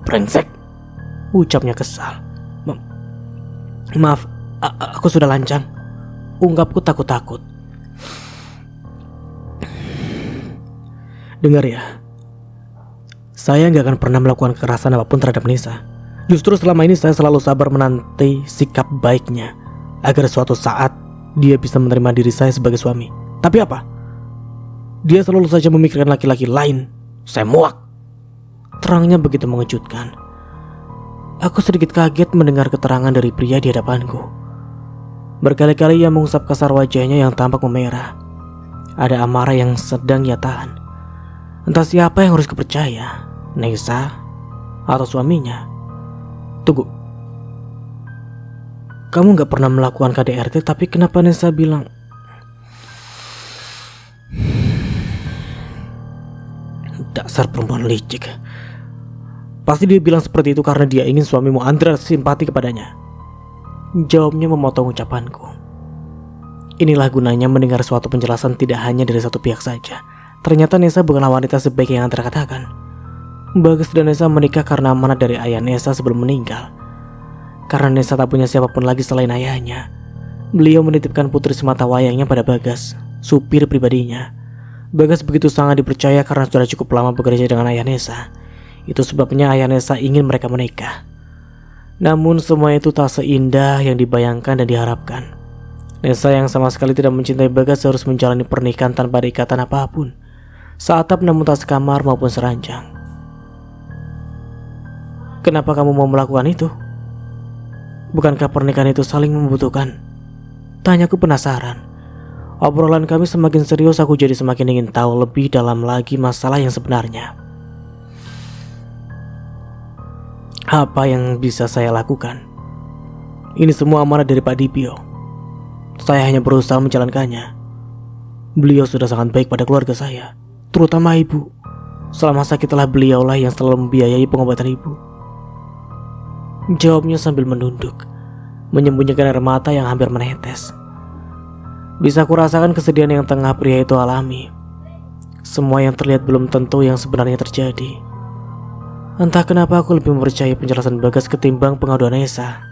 Brengsek, ucapnya kesal. Maaf, aku sudah lancang. Ungkapku takut-takut. Dengar ya, saya gak akan pernah melakukan kekerasan apapun terhadap Nesa. Justru selama ini saya selalu sabar menanti sikap baiknya, agar suatu saat dia bisa menerima diri saya sebagai suami. Tapi apa? Dia selalu saja memikirkan laki-laki lain. Saya muak. Terangnya begitu mengejutkan. Aku sedikit kaget mendengar keterangan dari pria di hadapanku. Berkali-kali ia mengusap kasar wajahnya yang tampak memerah. Ada amarah yang sedang ia tahan. Entah siapa yang harus kepercaya, Nesa atau suaminya. Tunggu, kamu gak pernah melakukan KDRT, tapi kenapa Nesa bilang? Dasar perempuan licik. Pasti dia bilang seperti itu karena dia ingin suamimu Andra simpati kepadanya. Jawabnya memotong ucapanku. Inilah gunanya mendengar suatu penjelasan tidak hanya dari satu pihak saja. Ternyata Nesa bukanlah wanita sebaik yang Andra katakan. Bagas dan Nesa menikah karena amanat dari ayah Nesa sebelum meninggal. Karena Nesa tak punya siapapun lagi selain ayahnya, beliau menitipkan putri semata wayangnya pada Bagas, supir pribadinya. Bagas begitu sangat dipercaya karena sudah cukup lama bekerja dengan ayah Nesa. Itu sebabnya ayah Nesa ingin mereka menikah. Namun semua itu tak seindah yang dibayangkan dan diharapkan. Nesa yang sama sekali tidak mencintai Bagas harus menjalani pernikahan tanpa ada ikatan apapun, seatap namun tak sekamar maupun seranjang. Kenapa kamu mau melakukan itu? Bukankah pernikahan itu saling membutuhkan? Tanyaku penasaran. Obrolan kami semakin serius, aku jadi semakin ingin tahu lebih dalam lagi masalah yang sebenarnya. Apa yang bisa saya lakukan? Ini semua amanah dari Pak Dipio. Saya hanya berusaha menjalankannya. Beliau sudah sangat baik pada keluarga saya, terutama ibu. Selama sakitlah beliaulah yang selalu membiayai pengobatan ibu. Jawabnya sambil menunduk, menyembunyikan air mata yang hampir menetes. Bisa kurasakan kesedihan yang tengah pria itu alami. Semua yang terlihat belum tentu yang sebenarnya terjadi. Entah kenapa aku lebih mempercayai penjelasan Bagas ketimbang pengaduan Nesa.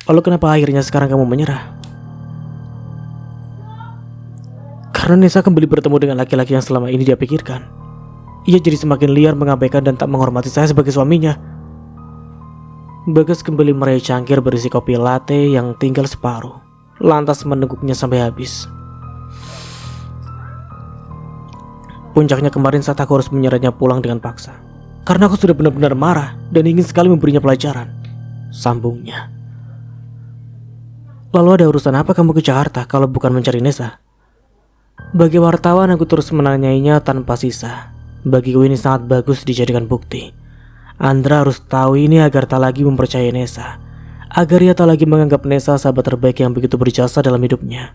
Lalu kenapa akhirnya sekarang kamu menyerah? Karena Nesa kembali bertemu dengan laki-laki yang selama ini dia pikirkan. Ia jadi semakin liar, mengabaikan dan tak menghormati saya sebagai suaminya. Bagas kembali meraih cangkir berisi kopi latte yang tinggal separuh, lantas meneguknya sampai habis. Puncaknya kemarin saat aku harus menyeretnya pulang dengan paksa, karena aku sudah benar-benar marah dan ingin sekali memberinya pelajaran, sambungnya. Lalu ada urusan apa kamu ke Jakarta kalau bukan mencari Nesa? Bagi wartawan aku terus menanyainya tanpa sisa. Bagiku ini sangat bagus dijadikan bukti. Andra harus tahu ini agar tak lagi mempercayai Nesa, agar ia tak lagi menganggap Nesa sahabat terbaik yang begitu berjasa dalam hidupnya.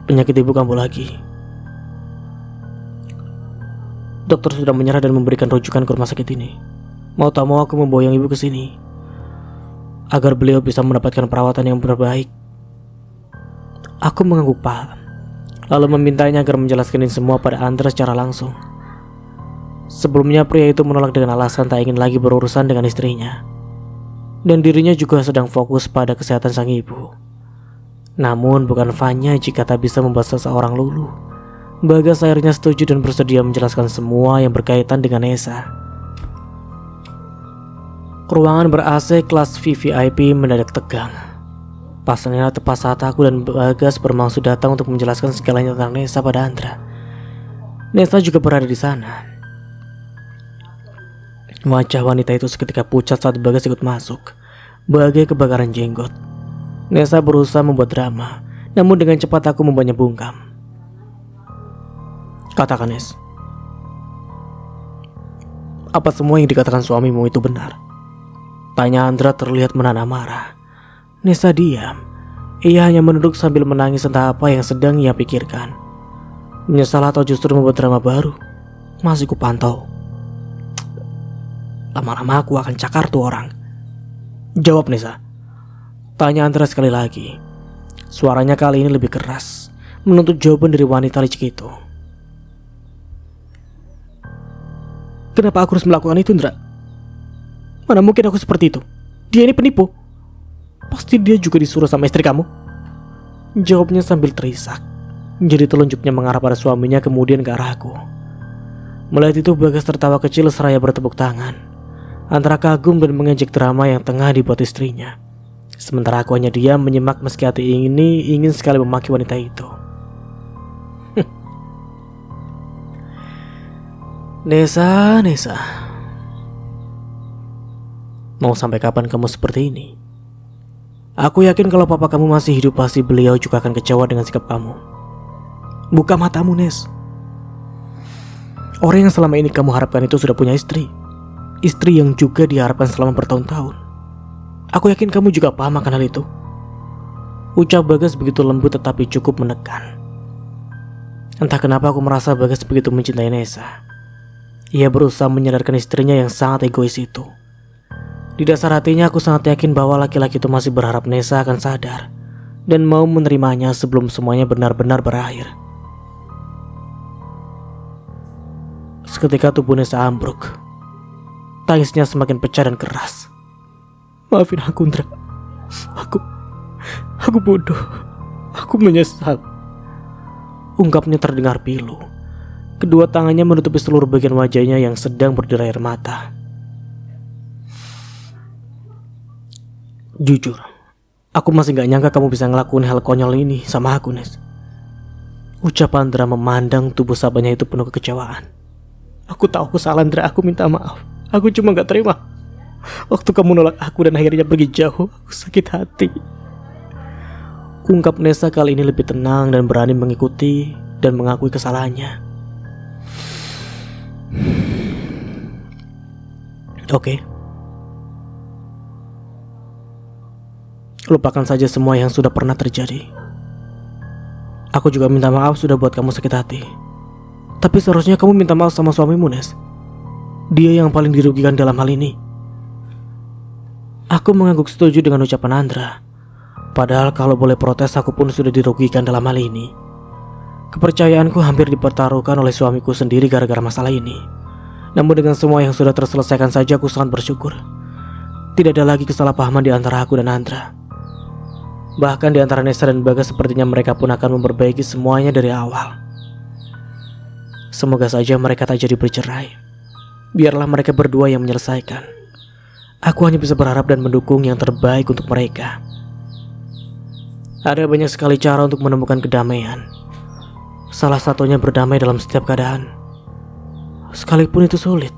Penyakit ibu kambuh lagi. Dokter sudah menyerah dan memberikan rujukan ke rumah sakit ini. Mau tak mau aku memboyong ibu ke sini, agar beliau bisa mendapatkan perawatan yang terbaik. Aku mengangguk paham, lalu memintanya agar menjelaskan ini semua pada Andra secara langsung. Sebelumnya pria itu menolak dengan alasan tak ingin lagi berurusan dengan istrinya, dan dirinya juga sedang fokus pada kesehatan sang ibu. Namun bukan fanya jika tak bisa membuat seseorang luluh. Bagas akhirnya setuju dan bersedia menjelaskan semua yang berkaitan dengan Nesa. Ruangan ber-AC kelas VVIP mendadak tegang. Pasalnya tepat saat aku dan Bagas bermaksud datang untuk menjelaskan segalanya tentang Nesa pada Andra. Nesa juga berada di sana. Wajah wanita itu seketika pucat saat Bagas ikut masuk, bagai kebakaran jenggot. Nesa berusaha membuat drama, namun dengan cepat aku membuatnya bungkam. Katakan, Nes, apa semua yang dikatakan suamimu itu benar? Tanya Andra terlihat menahan marah. Nesa diam. Ia hanya menunduk sambil menangis entah apa yang sedang ia pikirkan. Menyesal atau justru membuat drama baru? Masih kupantau. Lama-lama aku akan cakar tuh orang. Jawab Nesa. Tanya Andra sekali lagi. Suaranya kali ini lebih keras, menuntut jawaban dari wanita licik itu. Kenapa aku harus melakukan itu, Andra? Mana mungkin aku seperti itu? Dia ini penipu. Pasti dia juga disuruh sama istri kamu. Jawabnya sambil terisak. Jadi telunjuknya mengarah pada suaminya kemudian ke arahku. Melihat itu Bagas tertawa kecil seraya bertepuk tangan. Antara kagum dan mengejek drama yang tengah dibuat istrinya. Sementara aku hanya diam menyimak meski hati ini ingin sekali memaki wanita itu. Nesa. Mau sampai kapan kamu seperti ini? Aku yakin kalau papa kamu masih hidup pasti beliau juga akan kecewa dengan sikap kamu. Buka matamu, Nes. Orang yang selama ini kamu harapkan itu sudah punya istri. Istri yang juga diharapkan selama bertahun-tahun. Aku yakin kamu juga paham akan hal itu. Ucap Bagas begitu lembut tetapi cukup menekan. Entah kenapa aku merasa Bagas begitu mencintai Nesa. Ia berusaha menyadarkan istrinya yang sangat egois itu. Di dasar hatinya aku sangat yakin bahwa laki-laki itu masih berharap Nesa akan sadar dan mau menerimanya sebelum semuanya benar-benar berakhir. Seketika tubuh Nesa ambruk. Tangisnya semakin pecah dan keras. Maafin aku, Andra. Aku bodoh. Aku menyesal. Ungkapnya terdengar pilu. Kedua tangannya menutupi seluruh bagian wajahnya yang sedang berderai air mata. Jujur, aku masih gak nyangka kamu bisa ngelakuin hal konyol ini sama aku, Nes. Ucap Andra memandang tubuh sahabatnya itu penuh kekecewaan. Aku tahu aku salah, Andra. Aku minta maaf. Aku cuma gak terima waktu kamu nolak aku dan akhirnya pergi jauh. Aku sakit hati. Ungkap Nesa kali ini lebih tenang dan berani mengikuti dan mengakui kesalahannya. Oke. Lupakan saja semua yang sudah pernah terjadi. Aku juga minta maaf sudah buat kamu sakit hati. Tapi seharusnya kamu minta maaf sama suamimu, Nes. Dia yang paling dirugikan dalam hal ini. Aku mengangguk setuju dengan ucapan Andra. Padahal kalau boleh protes aku pun sudah dirugikan dalam hal ini. Kepercayaanku hampir dipertaruhkan oleh suamiku sendiri gara-gara masalah ini. Namun dengan semua yang sudah terselesaikan saja aku sangat bersyukur. Tidak ada lagi kesalahpahaman di antara aku dan Andra. Bahkan di antara Nesa dan Bagas sepertinya mereka pun akan memperbaiki semuanya dari awal. Semoga saja mereka tak jadi bercerai. Biarlah mereka berdua yang menyelesaikan. Aku hanya bisa berharap dan mendukung yang terbaik untuk mereka. Ada banyak sekali cara untuk menemukan kedamaian. Salah satunya berdamai dalam setiap keadaan. Sekalipun itu sulit.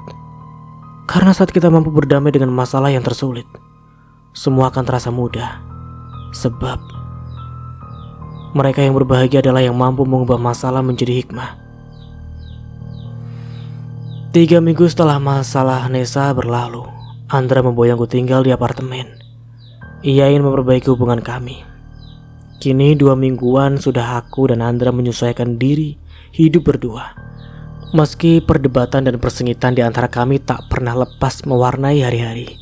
Karena saat kita mampu berdamai dengan masalah yang tersulit, semua akan terasa mudah. Sebab mereka yang berbahagia adalah yang mampu mengubah masalah menjadi hikmah. 3 minggu setelah masalah Nesa berlalu, Andra memboyongku tinggal di apartemen. Ia ingin memperbaiki hubungan kami. Kini 2 mingguan sudah aku dan Andra menyesuaikan diri hidup berdua. Meski perdebatan dan persengitan di antara kami tak pernah lepas mewarnai hari-hari.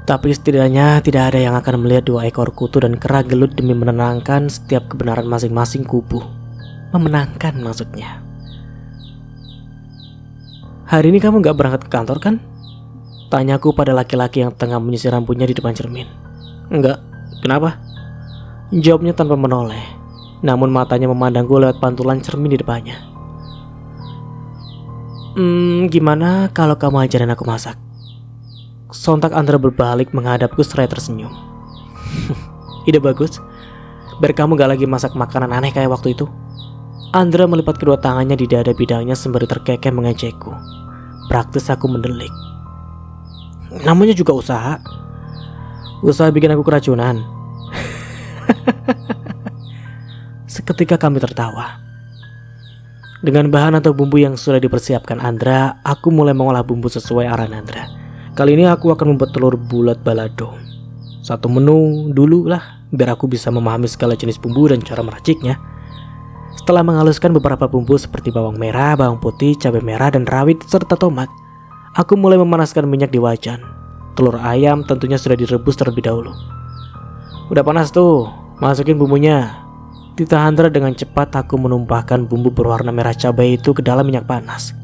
Tapi setidaknya tidak ada yang akan melihat 2 ekor kutu dan kera gelut demi menenangkan setiap kebenaran masing-masing kubu. Memenangkan maksudnya. Hari ini kamu gak berangkat ke kantor kan? Tanyaku pada laki-laki yang tengah menyisir rambutnya di depan cermin. Enggak, kenapa? Jawabnya tanpa menoleh. Namun matanya memandangku lewat pantulan cermin di depannya. Gimana kalau kamu ajarin aku masak? Sontak Andra berbalik menghadapku seraya tersenyum. Ide bagus. Biar kamu gak lagi masak makanan aneh kayak waktu itu. Andra melipat kedua tangannya di dada bidangnya sembari terkekeh mengejekku. Praktis aku mendelik. Namanya juga usaha. Usaha bikin aku keracunan. Seketika kami tertawa. Dengan bahan atau bumbu yang sudah dipersiapkan Andra, aku mulai mengolah bumbu sesuai arahan Andra. Kali ini aku akan membuat telur bulat balado. Satu menu dulu lah, biar aku bisa memahami segala jenis bumbu dan cara meraciknya. Setelah menghaluskan beberapa bumbu seperti bawang merah, bawang putih, cabai merah, dan rawit serta tomat, aku mulai memanaskan minyak di wajan. Telur ayam tentunya sudah direbus terlebih dahulu. Udah panas tuh, masukin bumbunya. Ditahan dengan cepat aku menumpahkan bumbu berwarna merah cabai itu ke dalam minyak panas.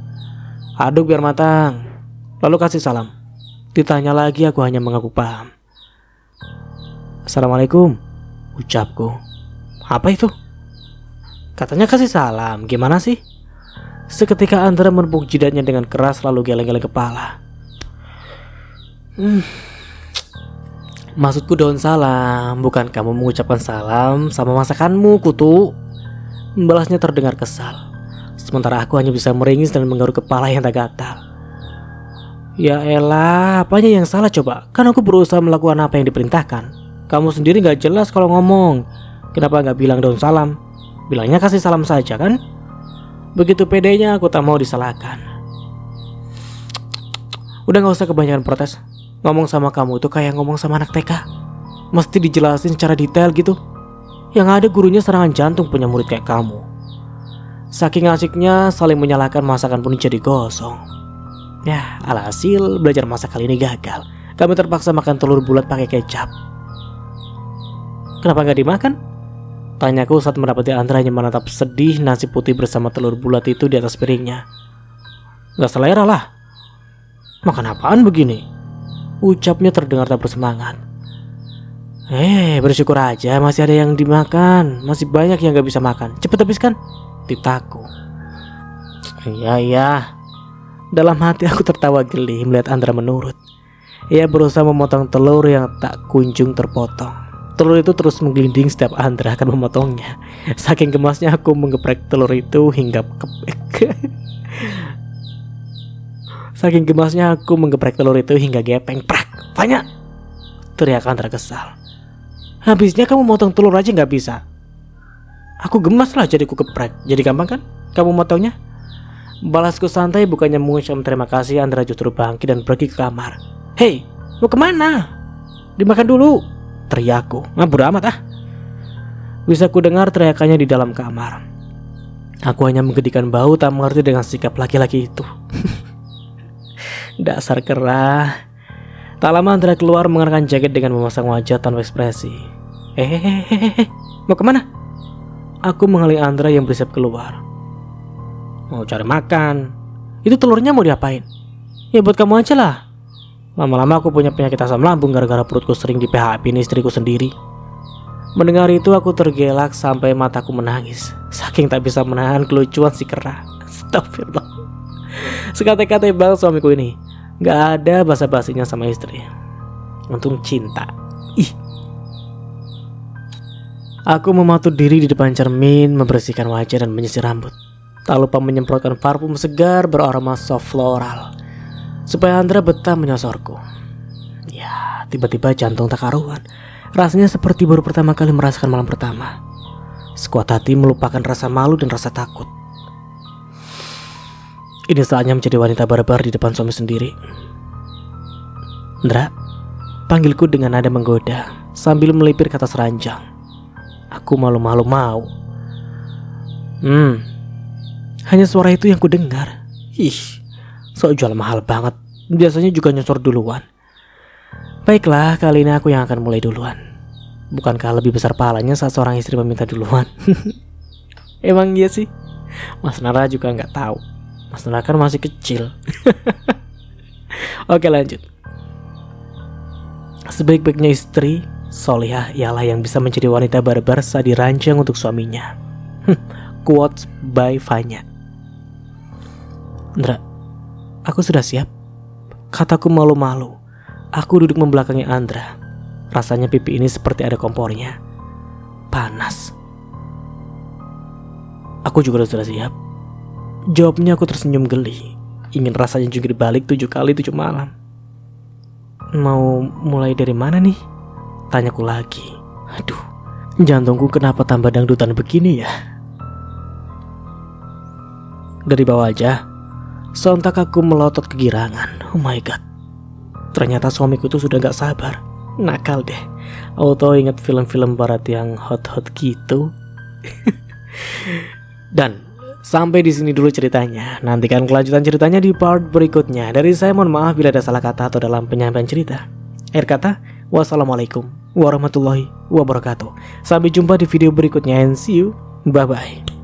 Aduk biar matang, lalu kasih salam. Ditanya lagi, aku hanya mengaku paham. Assalamualaikum, ucapku. Apa itu? Katanya kasih salam, gimana sih? Seketika Andra menepuk jidatnya dengan keras lalu geleng-geleng kepala. Maksudku daun salam, bukan kamu mengucapkan salam sama masakanmu, kutu. Membalasnya terdengar kesal. Sementara aku hanya bisa meringis dan menggaruk kepala yang tak gatal. Ya elah, apanya yang salah coba? Kan aku berusaha melakukan apa yang diperintahkan. Kamu sendiri gak jelas kalau ngomong. Kenapa gak bilang daun salam? Bilangnya kasih salam saja kan? Begitu pedenya aku tak mau disalahkan. Udah gak usah kebanyakan protes. Ngomong sama kamu itu kayak ngomong sama anak TK. Mesti dijelasin secara detail gitu. Yang ada gurunya serangan jantung punya murid kayak kamu. Saking asiknya saling menyalahkan, masakan pun jadi gosong. Ya, alhasil belajar masak kali ini gagal. Kami terpaksa makan telur bulat pakai kecap. Kenapa gak dimakan? Tanyaku saat mendapati Andra hanya menatap sedih nasi putih bersama telur bulat itu di atas piringnya. Gak selera lah. Makan apaan begini? Ucapnya terdengar tak bersemangat. Bersyukur aja masih ada yang dimakan. Masih banyak yang gak bisa makan. Cepet habiskan, titaku. Iya. Dalam hati aku tertawa geli melihat Andra menurut. Ia berusaha memotong telur yang tak kunjung terpotong. Telur itu terus menggelinding setiap Andra akan memotongnya. Saking gemasnya aku menggeprek telur itu hingga gepeng. Prak, Fanya! Teriak Andra kesal. Habisnya kamu motong telur aja gak bisa. Aku gemas lah jadi ku geprek. Jadi gampang kan kamu motongnya? Balasku santai, bukannya mengucap terima kasih. Andra justru bangkit dan pergi ke kamar. Hei, mau kemana? Dimakan dulu, teriakku. Bodo amat ah. Bisa ku dengar teriakannya di dalam kamar. Aku hanya menggedikan bau, tak mengerti dengan sikap laki-laki itu. Dasar kera. Tak lama Andra keluar mengenakan jaket dengan memasang wajah tanpa ekspresi. Mau kemana? Aku menghaling Andra yang bersiap keluar. Mau cari makan. Itu telurnya mau diapain? Ya buat kamu aja lah. Lama-lama aku punya penyakit asam lambung gara-gara perutku sering di PHP-in istriku sendiri. Mendengar itu aku tergelak sampai mataku menangis. Saking tak bisa menahan kelucuan si kera. Astagfirullah. Sekate-kate banget suamiku ini. Gak ada basa-basinya sama istri. Untung cinta. Aku mematuk diri di depan cermin, membersihkan wajah dan menyisir rambut. Tak lupa menyemprotkan parfum segar beraroma soft floral supaya Andra betah menyosorku. Ya, tiba-tiba jantung tak karuan. Rasanya seperti baru pertama kali merasakan malam pertama. Sekuat hati melupakan rasa malu dan rasa takut. Ini saatnya menjadi wanita barbar di depan suami sendiri. Andra, panggilku dengan nada menggoda sambil melipir ke atas ranjang. Aku malu-malu mau. Hanya suara itu yang ku dengar. Sok jual mahal banget. Biasanya juga nyosor duluan. Baiklah, kali ini aku yang akan mulai duluan. Bukankah lebih besar pahalanya saat seorang istri meminta duluan? Emang iya sih. Mas Nara juga gak tahu. Mas Nara kan masih kecil. Oke, lanjut. Sebaik-baiknya istri, solihah ialah yang bisa menjadi wanita barbar saat dirancang untuk suaminya. Quotes by Fanya. Andra, aku sudah siap. Kataku malu-malu. Aku duduk membelakangi Andra. Rasanya pipi ini seperti ada kompornya. Panas. Aku juga sudah siap. Jawabnya aku tersenyum geli. Ingin rasanya juga dibalik 7 kali 7 malam. Mau mulai dari mana nih? Tanyaku lagi. Aduh, jantungku kenapa tambah dangdutan begini ya? Dari bawah aja. Sontak aku melotot kegirangan. Oh my god. Ternyata suamiku tuh sudah gak sabar. Nakal deh. Auto inget film-film barat yang hot-hot gitu. Dan sampai di sini dulu ceritanya. Nantikan kelanjutan ceritanya di part berikutnya. Dari saya mohon maaf bila ada salah kata atau dalam penyampaian cerita. Akhir kata, wassalamualaikum warahmatullahi wabarakatuh. Sampai jumpa di video berikutnya and see you. Bye bye.